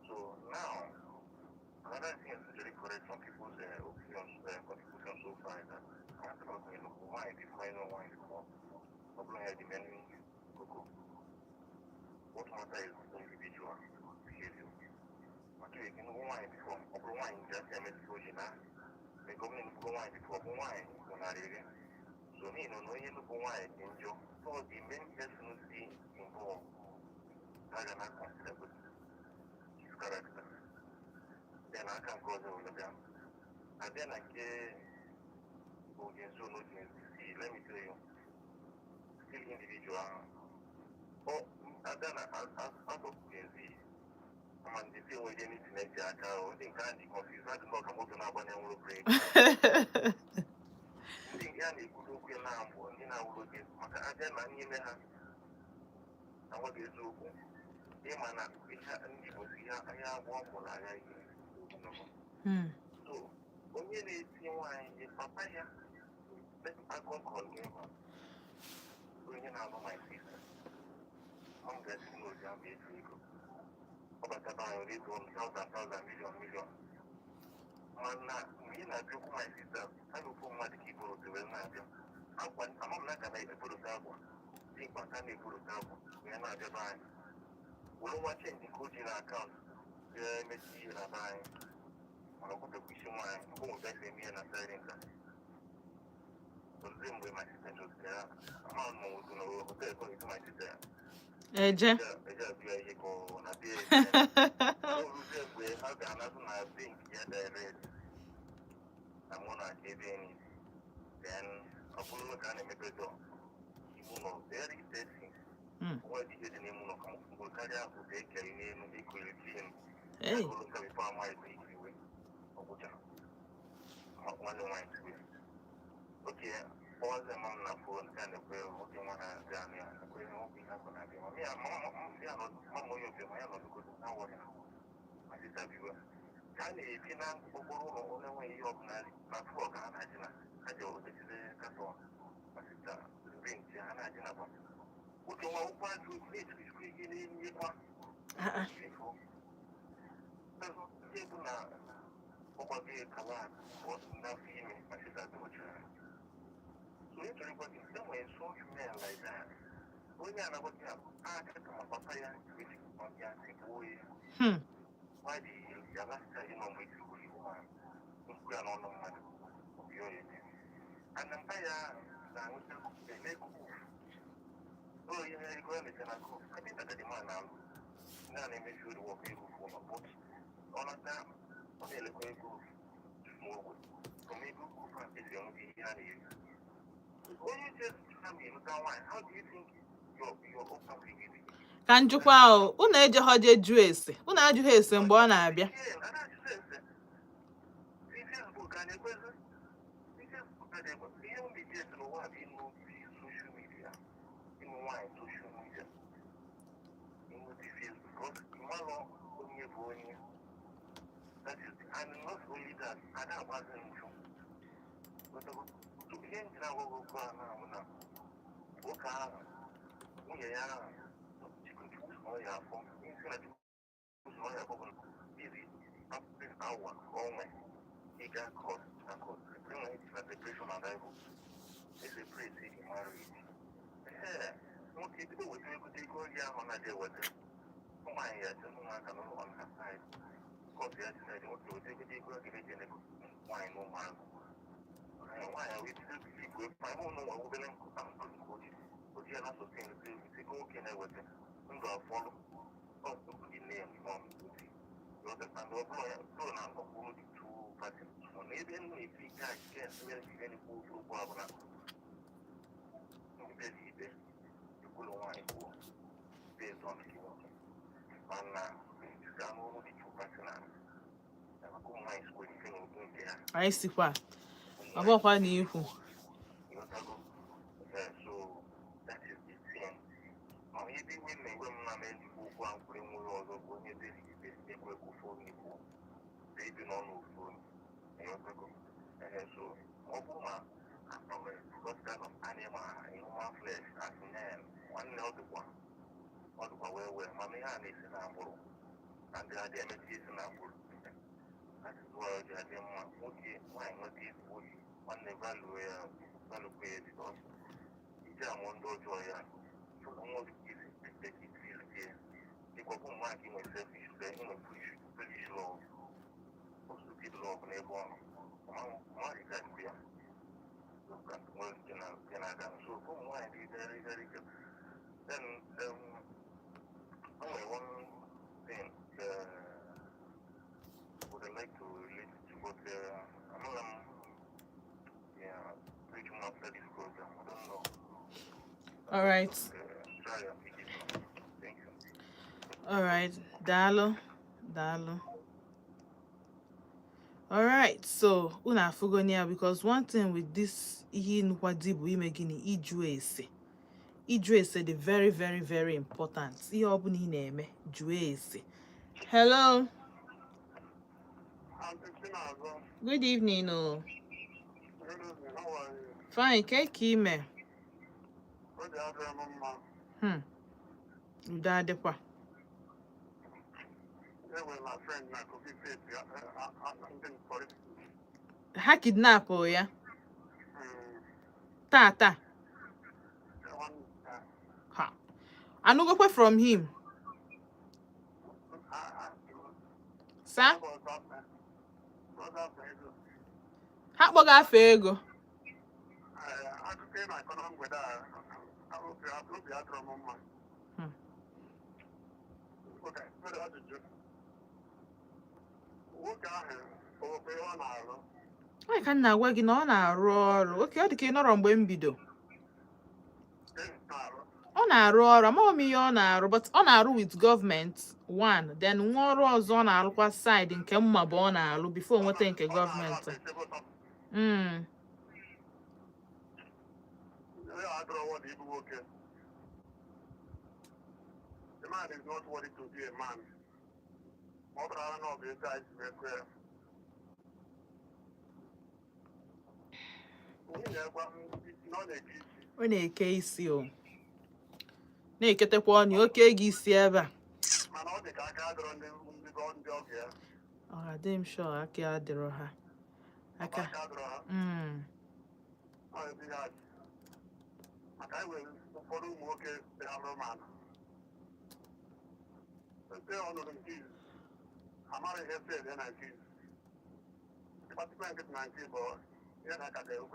[SPEAKER 2] So now, another thing is to correct some people's opinions, contributions so far that I don't know why before I know why before. What matters is individual behavior. Okay, you know why before, why just a message the government go why before why so me no you look why enjoy. So the main person involved I cannot consider his character. Then I can cause all of them. And then I get audience so no see, let me tell you, still individual. Oh, and then as of see, I'm the same way they need to make their account. I think I'm confused. I don't know how to know when I will break. I think I'm a good look now for in our look. I then I need to have. I want to do. Yeah, man, I need to see how I have one for I so, when you see why if papaya, let I go call him. When you know my sister, I'm getting no job yet. But I already 1,000 million. Man, me and I took my sister. I will put my keyboard to the radio. I'm not going to put it out. Think what I need to put it out. We are not buying. We don't want to change the code in our account. Yeah, let's see in our buying. I'm going to push my home back in me and I'm saying that. So, the same way my sister was there. I'm not going to know what they're going to my sister.
[SPEAKER 1] Eje. Hey. Okay, all the mom na phone kind of way working on a journey and the way hoping I'm gonna be. Yeah, mom, you be my other good now. What I did that you can if you know, only way you organize my poor Ghana. I do this is a castle. My sister, the ring, Jana, Jana. What you want to meet is speaking in your one. People now, over the Kawan, what now female, my sister, so everybody somewhere so human like that. When you're not papaya, which is on the boy. Why the last time you know we want to go on money of your and then now they make oh, you know, go and I think that the demand now. Now they make sure to walk in for a boat. All of them, okay, let's go small wood. For me, go for this young lady. When you just tell me, how do you think your open beginning? Ka njikwa ahụ, unu ejeghoje jụọ ese. Unu ajụghị ese mgbe ọ na-abịa.
[SPEAKER 2] And not only that, I don't want to know. But to be in the world, we are It's a pretty marriage. What you do with you go here on a day with it. Oh my, yes, and I can on her side. Because yes, I don't do it. You go get it in a wine, no man. Why are we still with my own willing to come to the coach? But you're not so thing to go in with it. I'm going to follow. Oh, the name from you understand the employer, so now I'm going to practice. Maybe if you can't get any food to go up now, you could want to go based on the work. And you can only two persons. And I go my school, you can go there.
[SPEAKER 1] I see what. About what you
[SPEAKER 2] so that is the thing. Maybe when they were managed to go and bring more of the money, they will go for me. They do not know for me. So, Obama, because kind of animal in one flesh as man, one not the one. What where Mammy is in our world, and the idea is in our world. That is why the idea why not this wood, one value because it's a mondo joy. So, almost is it feels here. The couple marking myself is saying, pretty slow. Also, people of neighbor. More is that we are. So, from why is very, very good. Then, only one thing would I like to relate to what pretty much after this program. I don't know.
[SPEAKER 1] All right.
[SPEAKER 2] Try and pick it up. Thank you.
[SPEAKER 1] All right. Dalo. All right. So, una fugonia because one thing with this ihinwadibu imegini ijuese. Ijuese the very, very, very important. Ihe obuna ị na-eme juese. Hello. Good evening. Oh.
[SPEAKER 2] Good evening. How are you?
[SPEAKER 1] Fine. Cake ime.
[SPEAKER 2] What the other mama?
[SPEAKER 1] Uda adekwa.
[SPEAKER 2] Yeah, well, my friend, I could be paid. I'm for it.
[SPEAKER 1] Ha kidnap ya. Tata. Ha. Anugokwe from him. Sir? Ha kpọga afa ego. Onye ka m na-agwa gị na ọ na-arụ ọrụ. Oke ọ dị ka ị nọrọ mgbe m bido. Ọ na-arụ ọrụ, amaghị m ihe ọ na-arụ, but ọ na-arụ with government one, then nwa ọrụ ọzọ ọ na-arụkwa side nke mma bụ ọ na-alụ before nweta nke gọọmenti.
[SPEAKER 2] The man is not worthy to be a man.
[SPEAKER 1] Ọ na-eke isi o. Na-eketekwa ọnụ oke ego isi ebe a. Ọ adị m sure aka adịrọ ha. Aka.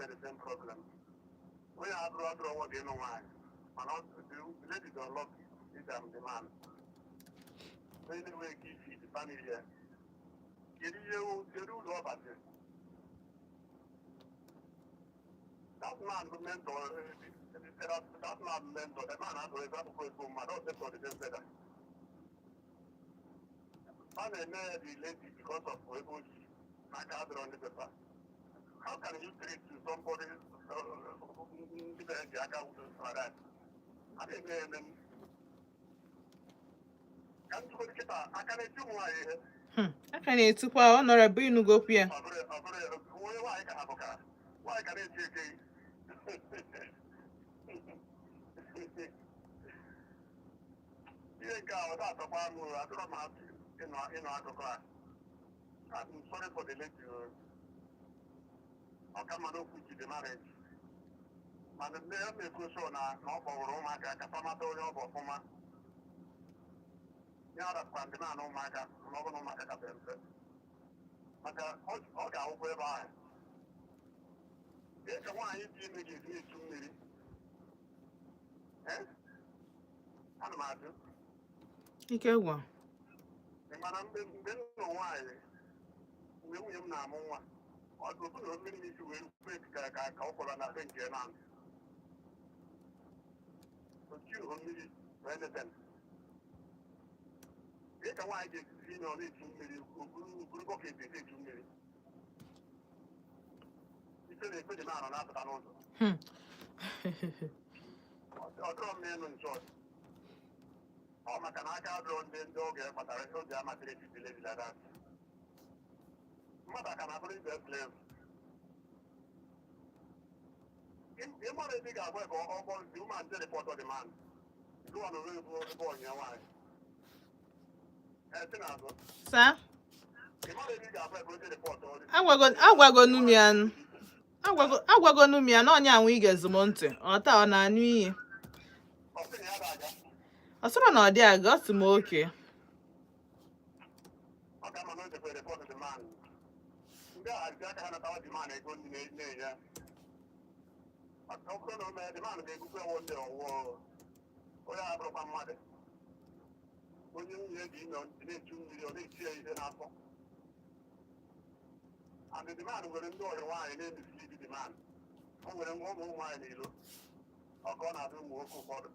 [SPEAKER 2] The same problem. We are what you know why. And also the ladies are lucky is the man. So anyway, give the family here. You do love at it. That man who mentor that man mentor, the man has always had to go home, I don't for the same better. And I know the lady because of what I gather on the paper. How can you treat somebody
[SPEAKER 1] aka na-etukwa Honorable Inugo okwu ya.
[SPEAKER 2] I'm sorry for the late. I'll come and open the marriage. mana nne ya na-ekwuso na ọ kpọwụrụ ụmụaka ka pamata onye ọ bụ ọfụma ya arapụkwa ndị na-anụ ụmụaka na ọ bụ na ụmụaka ka mpe maka ọ ga-awụkwa ebe ahụ dịka nwaanyị dị ime ga-esi echu mmiri ana m ajụ
[SPEAKER 1] ike gwa
[SPEAKER 2] mana mgbe m nọ nwaanyị mgbe nwunye m na-amụ nwa ọ dị otu na mmiri n'isi wee rukwe ka ọ kwara na be nke na otu mmiri wee nete dị ka nwaanyị ga-esisi ime ọ na-echu mmiri okpuru bọket esi echu mmiri ise na-ekwe dị na-anọ na-apụta n'ụzọ ọ dịrọ m n'elu nchọọchị ọ maka na aka adụrụ ndị oge kpatara oge amasịrị ejidele bilada mmadụ aka na-abụrụ ibe slave ịmara ebe ị ga-agwa ka ọgbọ the woman dey report of the man ndị ọ nọrọ ebe onye nwaanyị esi n'azụ
[SPEAKER 1] sa
[SPEAKER 2] ịmara ebe ị ga-agwa ka o dey report
[SPEAKER 1] agwagonu m ya na onye anwụ igezi m ntị ọta ọ na-anụ iyi
[SPEAKER 2] ọ sị na ya ga-aga
[SPEAKER 1] ọ sịrọ na ọ dị aga ọ sị m oke
[SPEAKER 2] ọ ga-ama na o jekwa report the man ndị a hazi aka ha natawa the man ego ndị na-enye ọ bụrụ na o mee the man ga-egukwa ewu ndị ọwụọ onye abụrụkwa mmadụ onye nwunye ji ime na-echu mmiri ọ na-eti ya ihe n'afọ and the man nwere ndị ọyị nwaanyị na-emesiri ibi the man o nwere ụmụ nwaanyị n'ilo ọ ka ọ na-adụ ụmụ nwoke ụfọdụ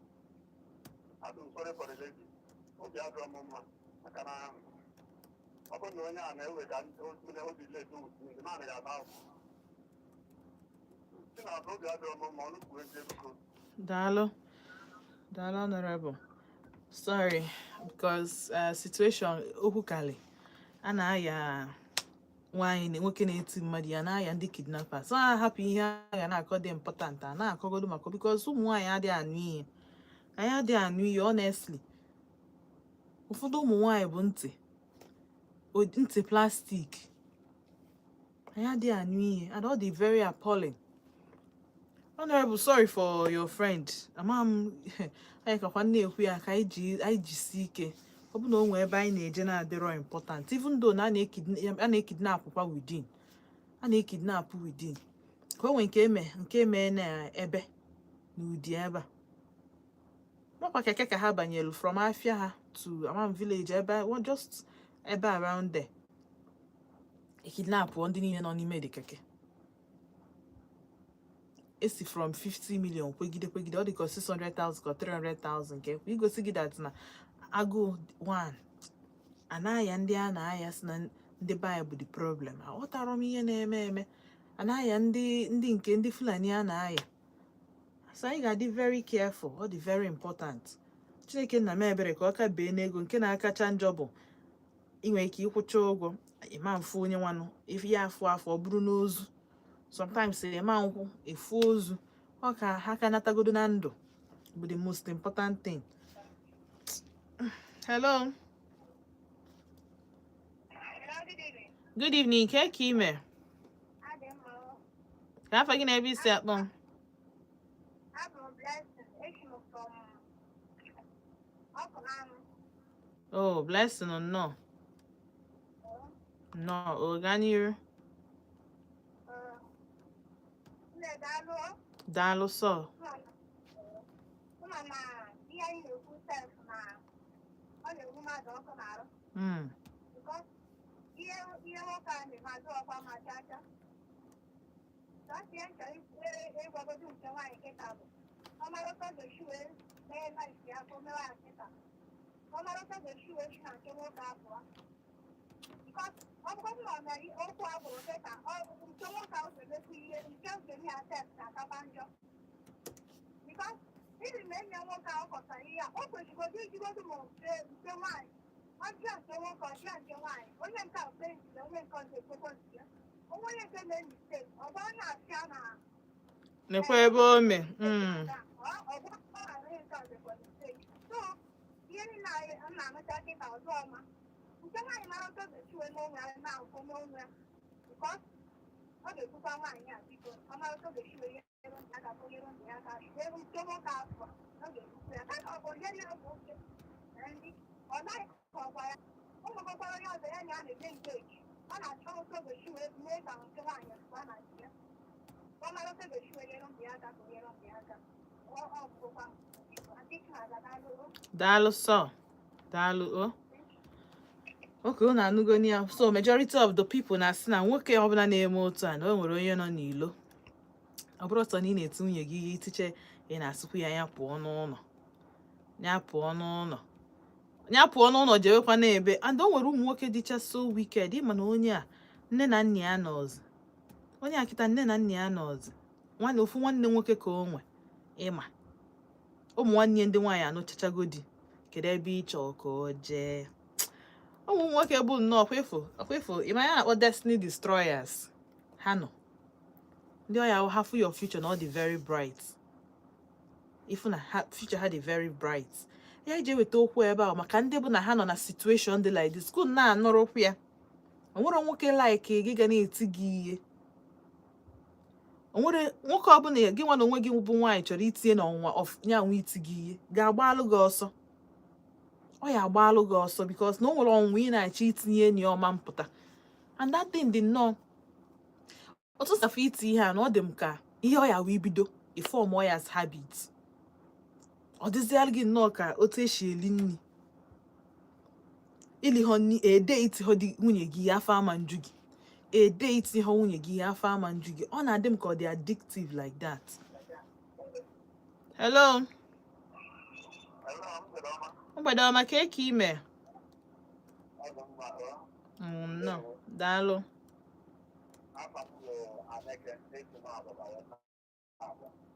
[SPEAKER 2] adụ sorry for the lady obi adụrụ m mma maka na ọ bụrụ na onye a na-ewe ka obi leti the man ga-aba ahụ si na azụ obi adụrụ m mma ọnụ kwuo eziokwu
[SPEAKER 1] daalụ honorable sorry because situation okwu kali a na-aya nwaanyị na nwoke na-eti mmadụ ya na-aya ndị kidnappers ọ hapụ ihe agha na-akọ dị important a na-akọgodo maka because ụmụ nwaanyị adịghị anụ ihe anyị adịghị anụ ihe honestly ụfọdụ ụmụ nwaanyị bụ ntị plastik anyị adịghị anụ ihe and ọ dị very appalling. Honorable, sorry for your friend. Amam anyị kakwa na-ekwu ya ka anyị jisi ike ọ bụ na o nwee ebe anyị na-eje na-adịrọ important even though na a na-ekidnap kwa within ka o nwee nke eme na ebe n'ụdị ebe a makwa keke ka ha banyelu from afia ha to Amam village ebe just ebe around there ekidnap ndị niile nọ n'ime dị keke esi from 50 million kwegide ọ dị ka 600,000 ka 300,000 nke igosi gị that na agụ one anaya ndị a na-aya si na ndị Bible the problem aghọtara m ihe na-eme anaya ndị Fulani a na-aya so anyị ga-adị very careful ọ dị very important. Chineke nna m ebere ka ọ ka bee n'ego nke na-akacha njọ bụ inwe ike ịkwụcha ụgwọ ịma mfu onye nwanụ ife ya afọ ọ bụrụ n'ozu sometimes ịma nkwụ efu ozu ọ ka ha ka natagodo na ndụ bụ the most important thing. Hello. Good evening. Ke ka ime? Ka afọ gị na ebe isi akpọ? Oh, blessing or no? No, Organir. Dalo so. Nekwa ebe o me. Daalụ sọ. Daalụ. Okay, unu anụgoni ya. So majority of the people na-asị na nwoke ọbụla na-eme otu a na o nwere onye nọ n'ilo. Ọ bụrụ sọ na ị na-eti nwunye gị ihe itiche ị na-asịkwu ya pụọ n'ụlọ. Ya pụọ n'ụlọ jewekwa n'ebe. And o nwere ụmụ nwoke dịcha so wicked. Ịma na onye a nne na nna ya nọzi. Onye a kịta nne na nna ya nọzi. Ofu nwanne nwoke ka o nwe. Ịma. Ụmụ nwanne ndị nwaanyị anụchachago di. Kedu ebe ị chọọ ka o jee? Ụmụ nwoke bụ nnọọ ọkwefu ịma ya na-akpọ Destiny Destroyers. Ha nọ. Ndị ọya hafụ your future na ọ dị very bright. Ifu na future ha dị very bright. Ya ije weta okwu ebe ahụ maka ndị bụ na ha nọ na situation dị like this. School na-anọrọ okwu ya. O nwere nwoke like gị ga na-eti gị ihe. O nwere nwoke ọbụla gị nwa na onwe gị bụ nwaanyị chọrọ itinye n'ọnwa nyanwụ iti gị ihe. Ga-agbalụ gị ọsọ. Ọ ya agbalụ gị ọsọ because na o nwere ọnwụ ị na-achọ itinye enyi ọma mpụta. And that thing dị nnọọ. Otu safa iti ihe a na ọ dị m ka ihe ọ ya wee bido ifọm ọ ya as habit. Ọ dịzialụ gị nnọọ ka otu esi eli nri. Ili họ nri ede iti họ dị nwunye gị afọ ama nju gị. Ede iti họ nwunye gị afọ ama nju gị. Ọ na-adị m ka ọ dị addictive like that. Hello. Mgbede ọma ka eke ime. No, daalụ.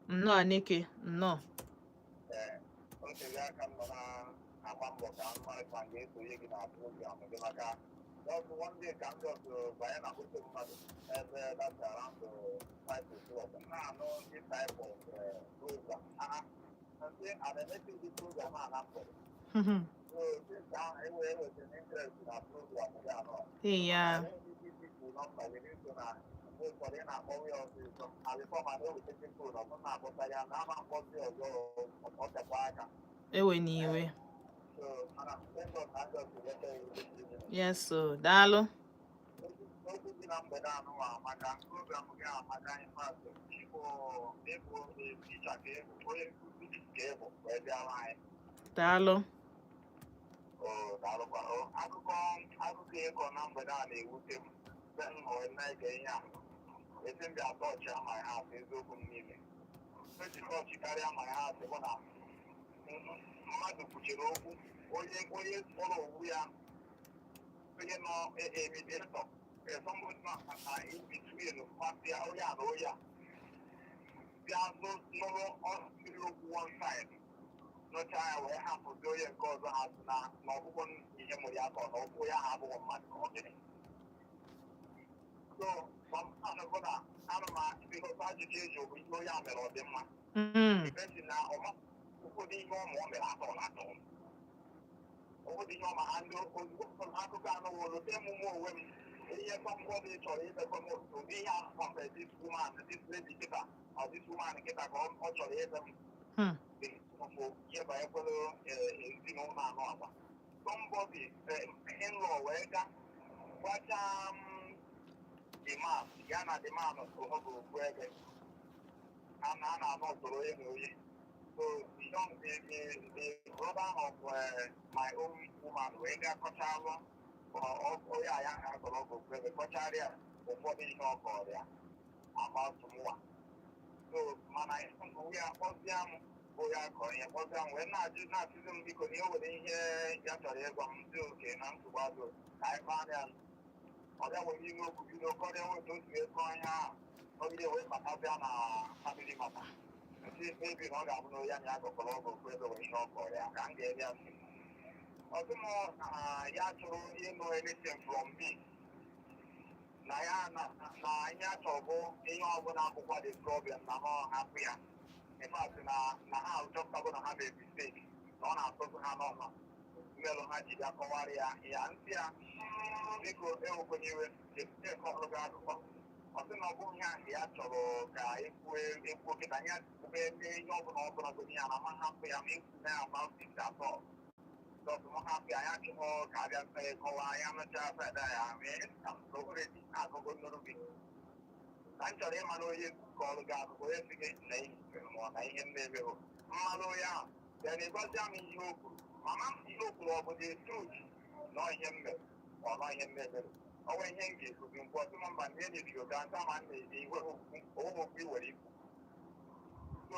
[SPEAKER 1] Nnọọ Aneke, nnọọ. Yeah. Ewe n'iwe. Yes, so daalụ. Daalụ.
[SPEAKER 2] Akụkọ ịkọ na mgbede a na-ewute m ndị atọọchị amaghị ha atụ eziokwu m niile eji tọọchị karịa amaghị ha atụ bụ na mmadụ kwuchiri okwu onye kpọrọ owu ya onye nọ emedietọ na in-between mmasị onye a na onye a bịa nụrụ ọsịrị okwu one side nụchaa ya wee hapụzi onye nke ọzọ ha sị na ọbụghị ihe mụrụ ya ka ọ na okwu ya ha abụghị mmadụ ka ọ gịnị so bụ na ana m ịghọta ajụjụ eji okwu ihe onye a mere ọ dị mma esi na ụfọdụ ihe ọma ọ mere atọ na atọ ụfọdụ ihe ọma ha ndị ozugbo akụkọ anụghị olote emume onwe m ihe sọmbọdụ chọrọ imekọ ụdị ihe ahụ this woman this lady kịta ọ this woman kịta ka ọ chọrọ ebe m ihe banyekwere ezinụlọ anụ agba sọmbọdị ịnlọ wee ga gwacha demand ya na demand so ọ bụ okwu ebe a na-anọ usoro onye na onye so the brother of my own woman wee ga kọchalụ onye aya ha gọrọ ọgụ okwu ebe kọcharịa ụfọdụ ihe ọ kọrọ ya amatụmụwa so mana ya kpọzie m onye akọrọ ya kpọzie m wee na-atụzi m biko na ihe nwere ihe ya chọrọ ịgwa m dị oke na nsogbu azụ ka anyị kpaa ya ọ bịa nwere ime okwu bido kọrịa nwetu otu ego anya ogide wee batabịa na famili mata ndị ebi na ọ ga-abụ na onye anya agọkọrọ ọgụ okwu ebe wee ihe ọ kọrọ ya ka m ga-eri ya nsị ọdụmọ na ya chọrọ ịnụ anything from me na ya na anyị achọbụ ihe ọbụla bụkwa the problem na ọ hapụ ya ịmasị na ha chọpụtabụ na ha mee mistake na ọ na-atụtụ ha n'ọma mmelụ ha ji bịa kọwara ya ya ntị ya biko ewekwenyewe ọrụ gị akụkọ ọsị na ọ bụghị ya ya chọrọ ka ekwu kịta ya ebe ihe ọbụla bụ ya na ma hapụ ya ma ekwu na ya ma isi atọ dọtụ m hapụ ya ya chụọ ka abịa kọwaa ya mechaa saịda ya mee akụkụ nnụrụ gị na m chọrọ ịma na onye ka ọrụ gị akụkụ onye si gị na ihe na ihe mmebero mmanụ onye ahụ ya na-egwazi m ihe o kwuru mama m ihe o kwuru ọ bụ dị trut nọ ihe mmere ọ nọ ihe mmebere ọnwa ihe m ga-ekwuzi mkpu ọtụma mba ndị enyi gị oga nta ma na-eji iwe okwu iwere ikwu so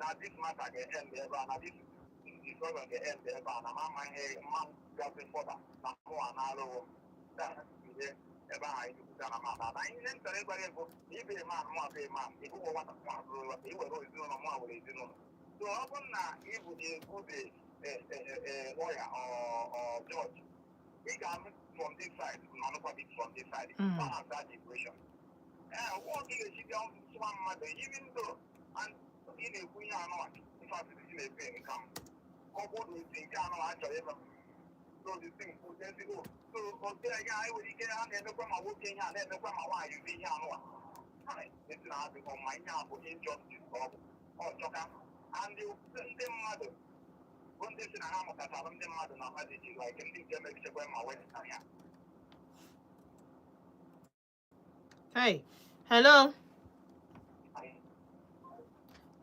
[SPEAKER 2] na this matter ga-end ebe a na this discussion ga-end ebe a na m amaghị mma gazi fọda na mụwa na-alụwo ihe ebe ahụ anyị kwuta na mata na ihe m chọrọ ịgbara ego na ibe man mụ abụ man ịbụgwọ nwata nwa bụrụ iwere ezinụlọ mụ were ezinụlọ so ọ bụrụ na ịbụ the lawyer or judge ị ga-amụ from this side nọnụkwa bit from this side balance that equation what gị ga-esi bịa sụwa mmadụ even though ị na-ekwu ihe anụ ịfasịrị si na-efe nka m ọ bụrụ isi nke anụ a chọrọ ịba so the thing so ote ya anyị nwere ike ha na-emekwa ma nwoke ihe a na-emekwa ma nwaanyị ụdị ihe anụ esi na adịghị ma ihe a bụ injustice ka ọ bụ ọchọka ndị mmadụ bụ ndị si na ha mụtachara ndị mmadụ na mmadụ ji like ndị nke mebichekwa ma wepụta ya.
[SPEAKER 1] Hey, hello.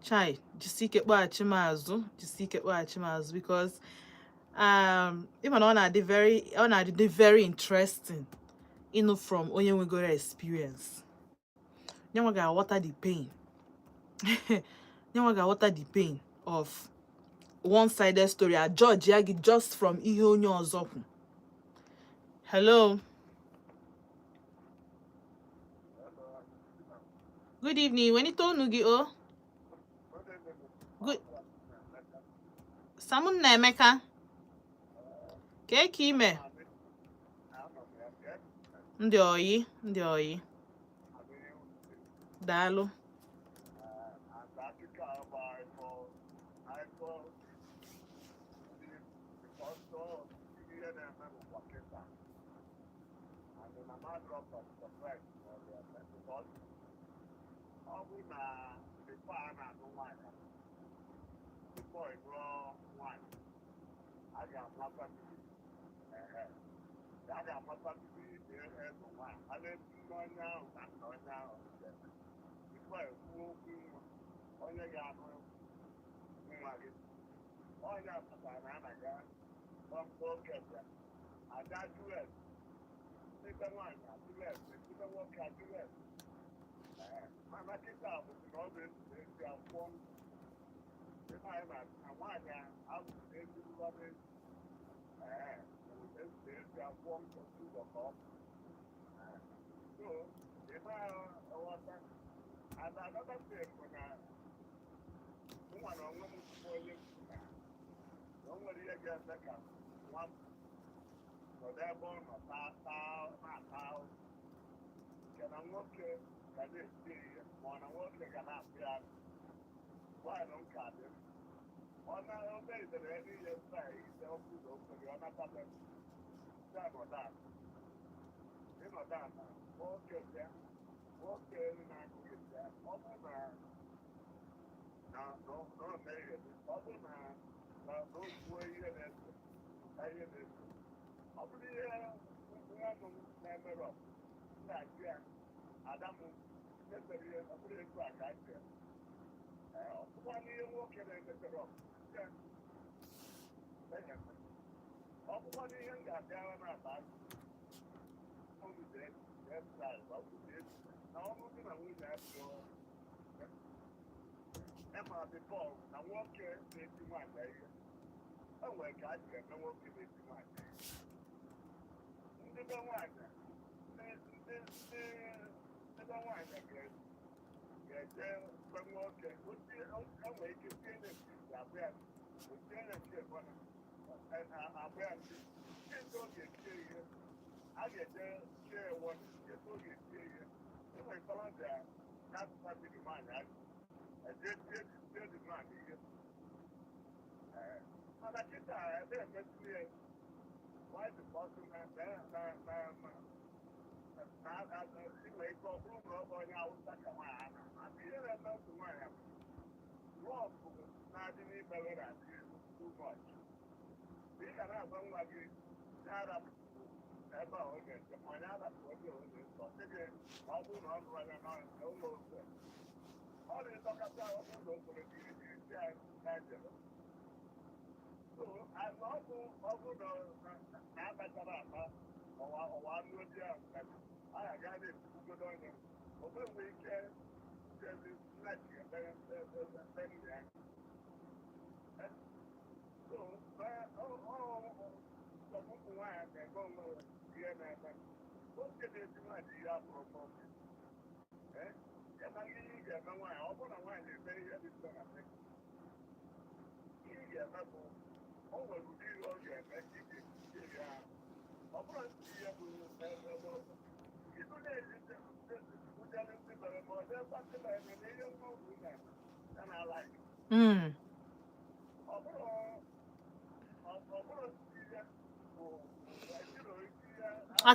[SPEAKER 1] Chai, jisike kpọghachi m azụ because even ọ na-adị very interesting ịnụ from onye nwegoro experience. Nyenwa ga-aghọta the pain. Nyenwa ga-aghọta the pain of one-sided story. A judge ya gị just from ihe onye ọzọ kwu. Hello. Good evening. When it onu gị o? Good. Samun na Emeka. Ka ime? Ndị oyi. Daalụ.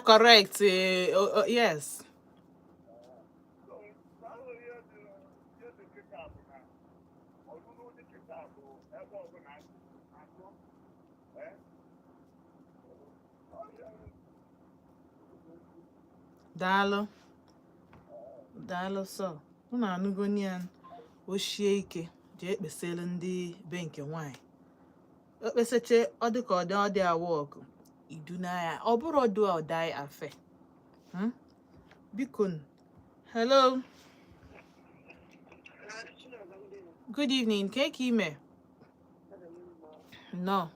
[SPEAKER 1] Correct. Yes. Daalụ. Daalụ sọ. Unu anụgo ya o shie ike jee kpesịrị ndị be nke nwaanyị. Okpeseche ọ dị ka ọ dị awọk idu n'anya ọ bụrụ ọdụ ọdai afe. Biko. Hello. Good evening. Ka ime? No.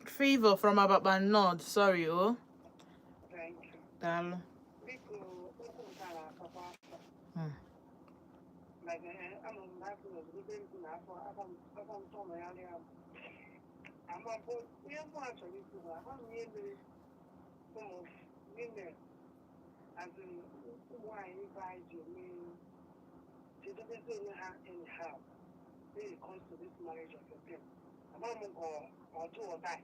[SPEAKER 1] Favor from Ababa Nord. Sorry, oh.
[SPEAKER 3] Thank you.
[SPEAKER 1] Daalụ.
[SPEAKER 3] When it comes to this marriage of your thing, I'm not or do or die.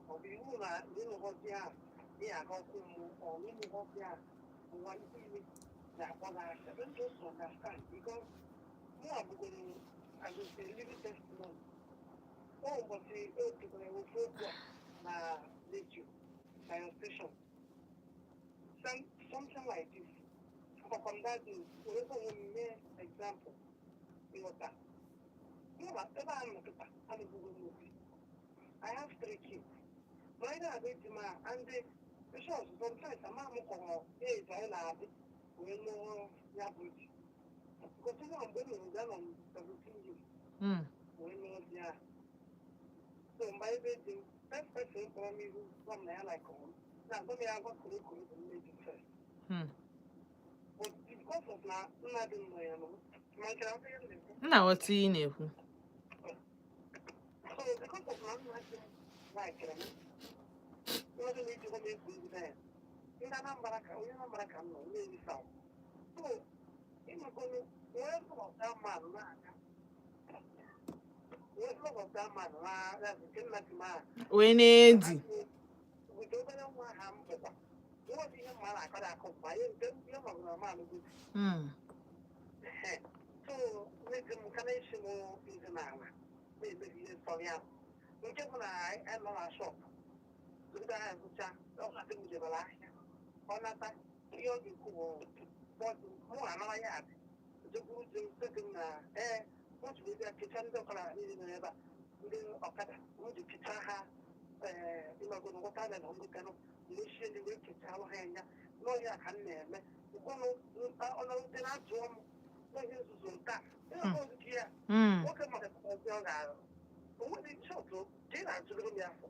[SPEAKER 3] Or be who are little what they are, or little what they are, one thing that what I don't just understand because more going as you say, living testimony. Oh, but the old people will focus let you by your station. Something like this. But from that, whoever will make example. I have 3 kids. Mine are going to my and the shows sometimes a mom come out, hey, I love it. We know Yabuj. Because you know, I'm going to go on 17 years. We know, yeah. So, my baby, first person for me who from there like home. Now, let me have a curriculum and make it first. But because of now, not in my own.
[SPEAKER 1] Nna wata ị na-ekwu.
[SPEAKER 3] So because of my like wasn't need to go make good there. In that number no, maybe so. So in my going where of that man where of that man that's the man.
[SPEAKER 1] When edi.
[SPEAKER 3] We don't know what happened. What is your man I could come by you don't know man. So, with the connection is an hour. Maybe it's for you. We just want to add on our shop. Look at that, don't have to do the last. On that, you're cool. But more, I'm not yet. The good thing, what we get to tell the color is never. We do Okada, we do Kitaha, you know, go to Okada and we cannot listen the way to tell him. No, you can't name it. You go on the last one. What is that? What can what is so to did I to the after?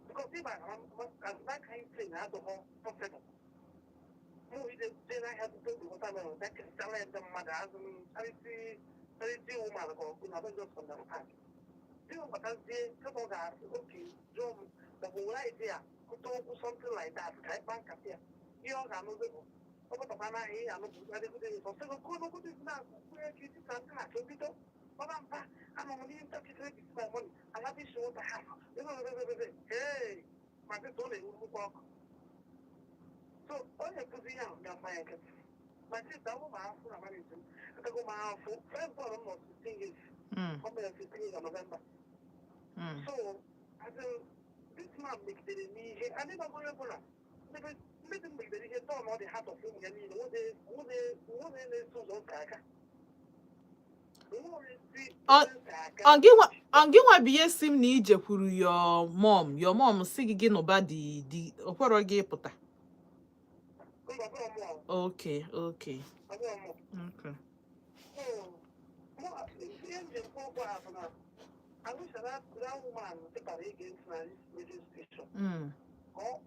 [SPEAKER 3] Because if I that kind of thing, I don't know possible. Then I have to do what I know. That can tell the mother as I see woman or not just understand. You know, but as the couple guys, okay, John, the whole idea, could talk something like that, type bank up here. You are not movable. What about I am not good for second good is not where you can't do it.
[SPEAKER 2] I'm only interested in my money. I love this show to have. Hey, my good only will walk. So, all your position, your fire. My sister, I'm money to go my house for almost 15 years. I'm 15 years of November. So, I said, this man makes it in me. I never go over. Let me make the return on the heart of him. And what they so
[SPEAKER 1] Onginwa BS na ije kwuru your mom si gị nụba di okwero gị pụta. Okay.
[SPEAKER 2] I wish that woman take her against my radio station. Or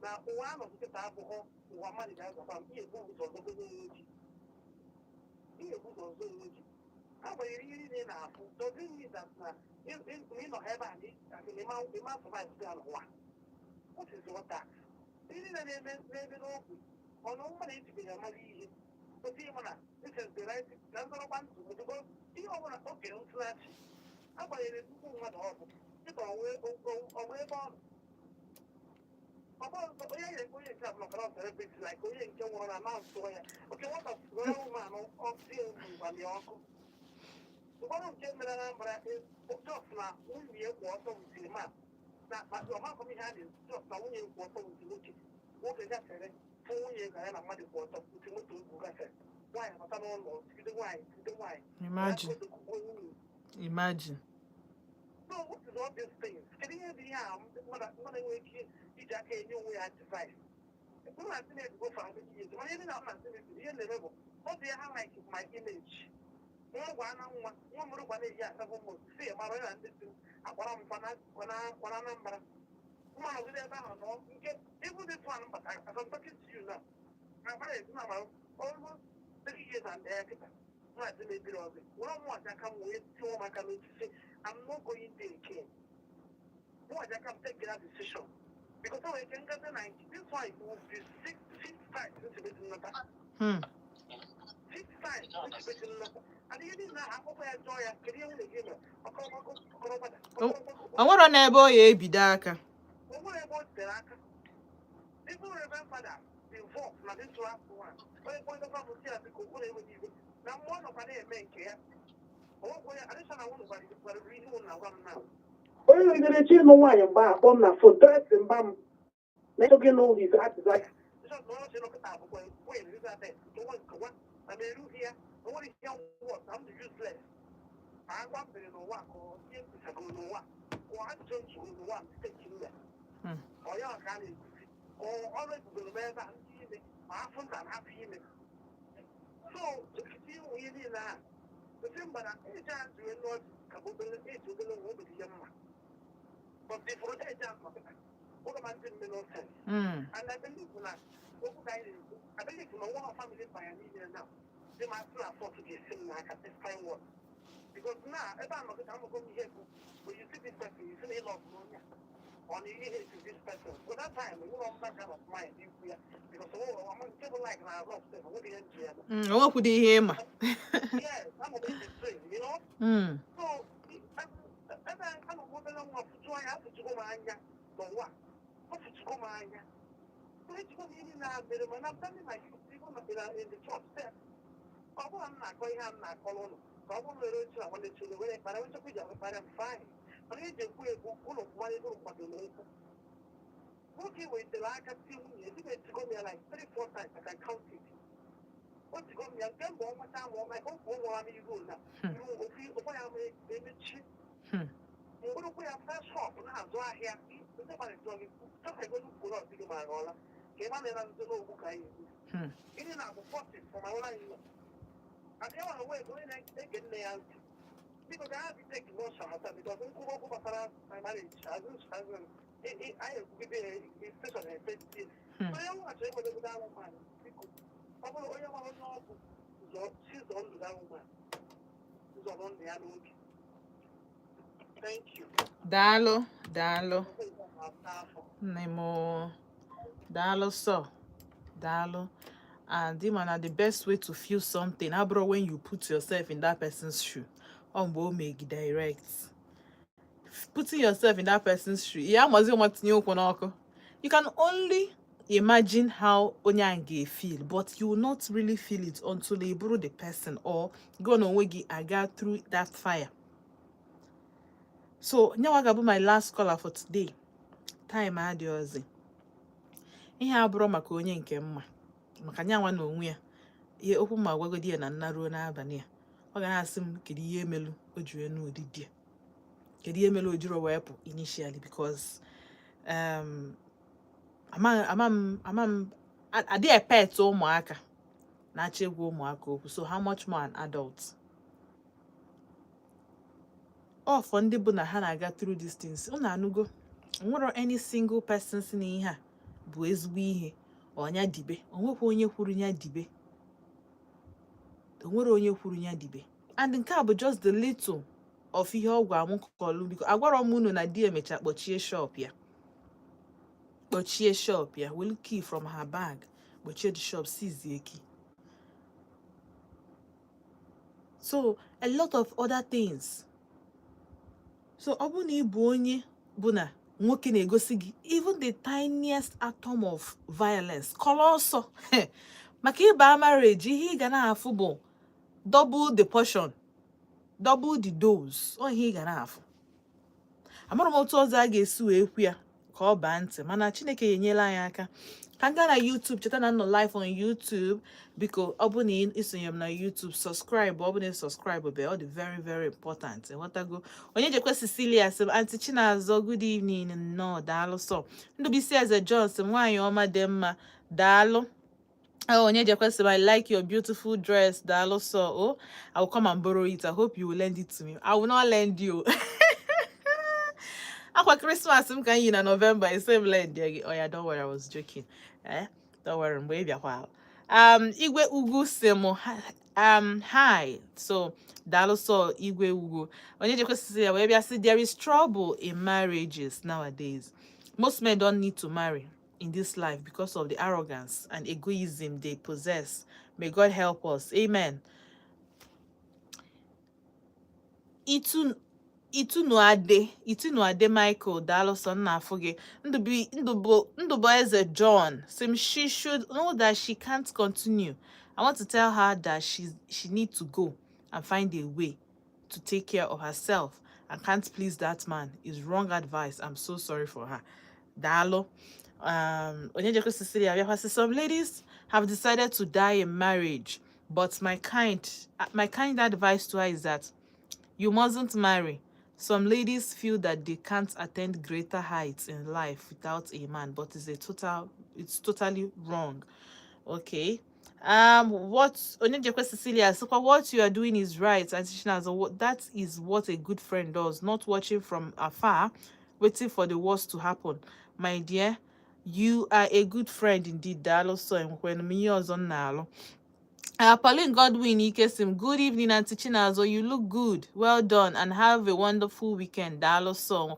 [SPEAKER 2] now one of the people who are money guys about here who was on the how are you really enough? Doesn't mean that you know have any amount of my one. What is what that? This is an open. On no money to be a money. But this is the right number of ones to go. You want to okay, slash. How about you? What offer? You go away from. Like okay, what of man on field by the uncle? The one of Gemini is just now, we be a water with the man. Now, but your mom coming hand is just now, we water with the looking. What is that? 4 years I have a money water to why am I not why?
[SPEAKER 1] Imagine.
[SPEAKER 2] So, what is all these things? Can you be when I wake you, can't know where I advise. Who has been able to go for years? When you know, I'm saying, you never. What do you have like my image? One year, say, my and this is what I'm when I'm number. One of the other, even this one, but I'm talking to you now. My brother is now almost 3 years and there. What the maybe of it. One more I come with 2 my community say, I'm not going to care. What I can take that decision. Because I can get the 90. This one will be 6 times since it's in the back. 6 times since it's in the back. And you didn't have a joy and career in the game.
[SPEAKER 1] I want to ebo ye bidaka.
[SPEAKER 2] What about the Raka? People remember that before, not this last one. When point of view, I think we're going to now one of our men care. Oh, I just want to read one now. Onye nwere chi ịnụ nwaanyị mgbe akpọ m na fon tresị mba m na-esoghị n'ụlọ ife atịzaka but before that, what am I doing? No sense. And I believe that I believe in one family pioneer now. They must not afford to get seen like at this time work. Because now, if I'm not going here, when you see this person, you see a lot of money. On you hate this person. So that time, we don't have that kind of mind. Because I'm on table like now, what do you hear?
[SPEAKER 1] What could he hear?
[SPEAKER 2] Yes, I'm a bit strange, you know? So, I'm a woman of joy after to go my anya. But what? What to go my anya? Let's go in now, but I'm telling my people in the church there. I'm not going to have my column. I want to reach out when they to the way, but I want to be but I'm fine. But I just go full of money for the local. Working with the like a few years, you to go there like 3-4 times, I can count it. What to go there, then one more time, my whole one you go now. You will feel the way I make it cheap. We have first shop now, so I hear somebody talking. Just I go to pull out my roller. Came on and I know who I use. It is not the first for my life. I don't want to wait when I take it there. Because I have to take more shots because we go over my marriage. I have to be a special effect. So I want to go down on my people. I want to know she's on the down one. She's on the other week. Thank you.
[SPEAKER 1] Dalo. Nemo. Dalo so. Dalo. And the best way to feel something, how bro, when you put yourself in that person's shoe, make direct. Putting yourself in that person's shoe, you can only imagine how onyange feel, but you will not really feel it until you borrow the person or go on wegi aga through that fire. So nyawaga my last caller for today. Time adiozi. Ihe abụrụ maka onye nke mma. Maka nyanwa na onwe ya. Ihe okwu ma gwagodi ya na nnaruo n'abalị a. Ọ ga na-asị m kedu ihe emelu o jiri enu ụdịdị ya. Kedu ihe emelu o jiri wepụ initially, because I did a pet ụmụaka na-achọ egwu ụmụaka okwu, so how much more an adult? All for ndị bụ na ha na-aga through these things. Unu anụgo, nwere any single person si na ihe a bụ ezigbo ihe ọnya dibe. Onwekwa onye kwuru nya dibe. Onwere onye kwuru nya dibe. And nke a bụ just the little of ihe ọgwụ amụ kọlụ, because agwara m unu na di emecha kpọchie shop ya. Kpọchie shop ya, will key from her bag. Kpọchie the shop, seize the key. So a lot of other things. So ọ bụ na ịbụ onye bụ na nwoke na-egosi gị even the tiniest atom of violence, colossal. Maka ịba marriage, ihe ị ga na-afụ bụ double the portion, double the dose. Ọ ihe ị ga na-afụ. Amara m otu ọzọ a ga-esi wee kwu ya ka ọ baa ntị, mana Chineke enyela anyị aka. Ka nga na YouTube, cheta na nọ live on YouTube, biko ọ bụ na isonye m na YouTube, subscribe. Ọ bụ na subscribe be ọ dị very very important. Nwatago onye jekwe Cecilia sị Aunty Chinazọ, good evening. No, daalụ so. Ndụbisi Eze Johnson, nwaanyị ọma dị mma, daalụ. Oh, onye jekwe sị I like your beautiful dress, daalụ so. Oh, I will come and borrow it. I hope you will lend it to me. I will not lend you. Aqua Christmas I'm going in November. It's same lend. Oh yeah, don't worry, I was joking. Don't worry, I'm waiting a while. Igwe Ugu Semo. Hi. So Dalo so Igwe Ugu. Onye jekwe say I see there is trouble in marriages nowadays. Most men don't need to marry in this life because of the arrogance and egoism they possess. May God help us. Amen. Itunu ade Michael Daloson na fuge ndubo Eze John sim she should know that she can't continue. I want to tell her that she needs to go and find a way to take care of herself and can't please that man. Is wrong advice. I'm so sorry for her. Dalo Cecilia, some ladies have decided to die in marriage, but my kind advice to her is that you mustn't marry. Some ladies feel that they can't attain greater heights in life without a man, but it's totally wrong. Okay. What Cecilia, so what you are doing is right. That is what a good friend does, not watching from afar, waiting for the worst to happen. My dear, you are a good friend indeed. Pauline Godwin Ikesim, good evening, Aunty Chinazo. You look good. Well done and have a wonderful weekend. Dalo song.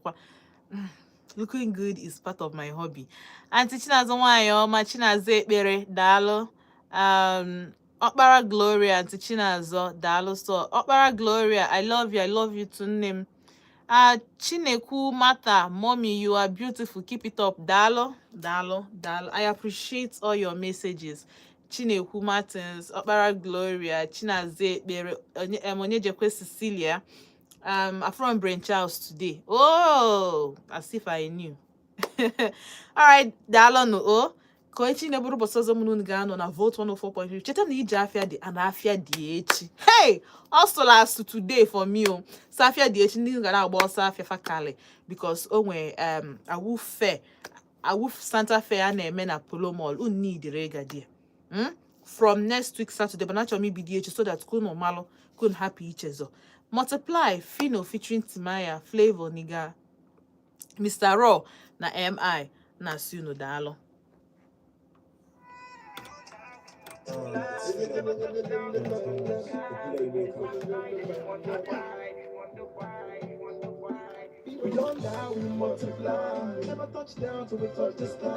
[SPEAKER 1] Looking good is part of my hobby. Aunty Chinazo, my Chinaze bere Dalo. Okpara Gloria, Aunty Chinazo, Dalo so. Okpara Gloria, I love you to name. Chineku Mata, mommy, you are beautiful. Keep it up. Dalo. I appreciate all your messages. Chineku Martins, Okpara Gloria, Chinaze Bere, Onye Cecilia. I'm from Brain Charles today. Oh, as if I knew. All right, Dalo no. Oh, Koichi neburu bosozo munun gano na vote 104.3. Cheta ni afia di anafia di echi. Hey, also last today for me. Safia di echi ni gana agba safia fakale because onwe awu Santa Fe na eme na Polo Mall. Un need rega dia. From next week Saturday, but not me BDH so that Kuno Malo couldn't happy each other. Multiply Fino featuring Timaya, Flavor Niga, Mr. Raw, na MI, na Suno Dalo. We don't die, we multiply. Never touch down till we touch the sky.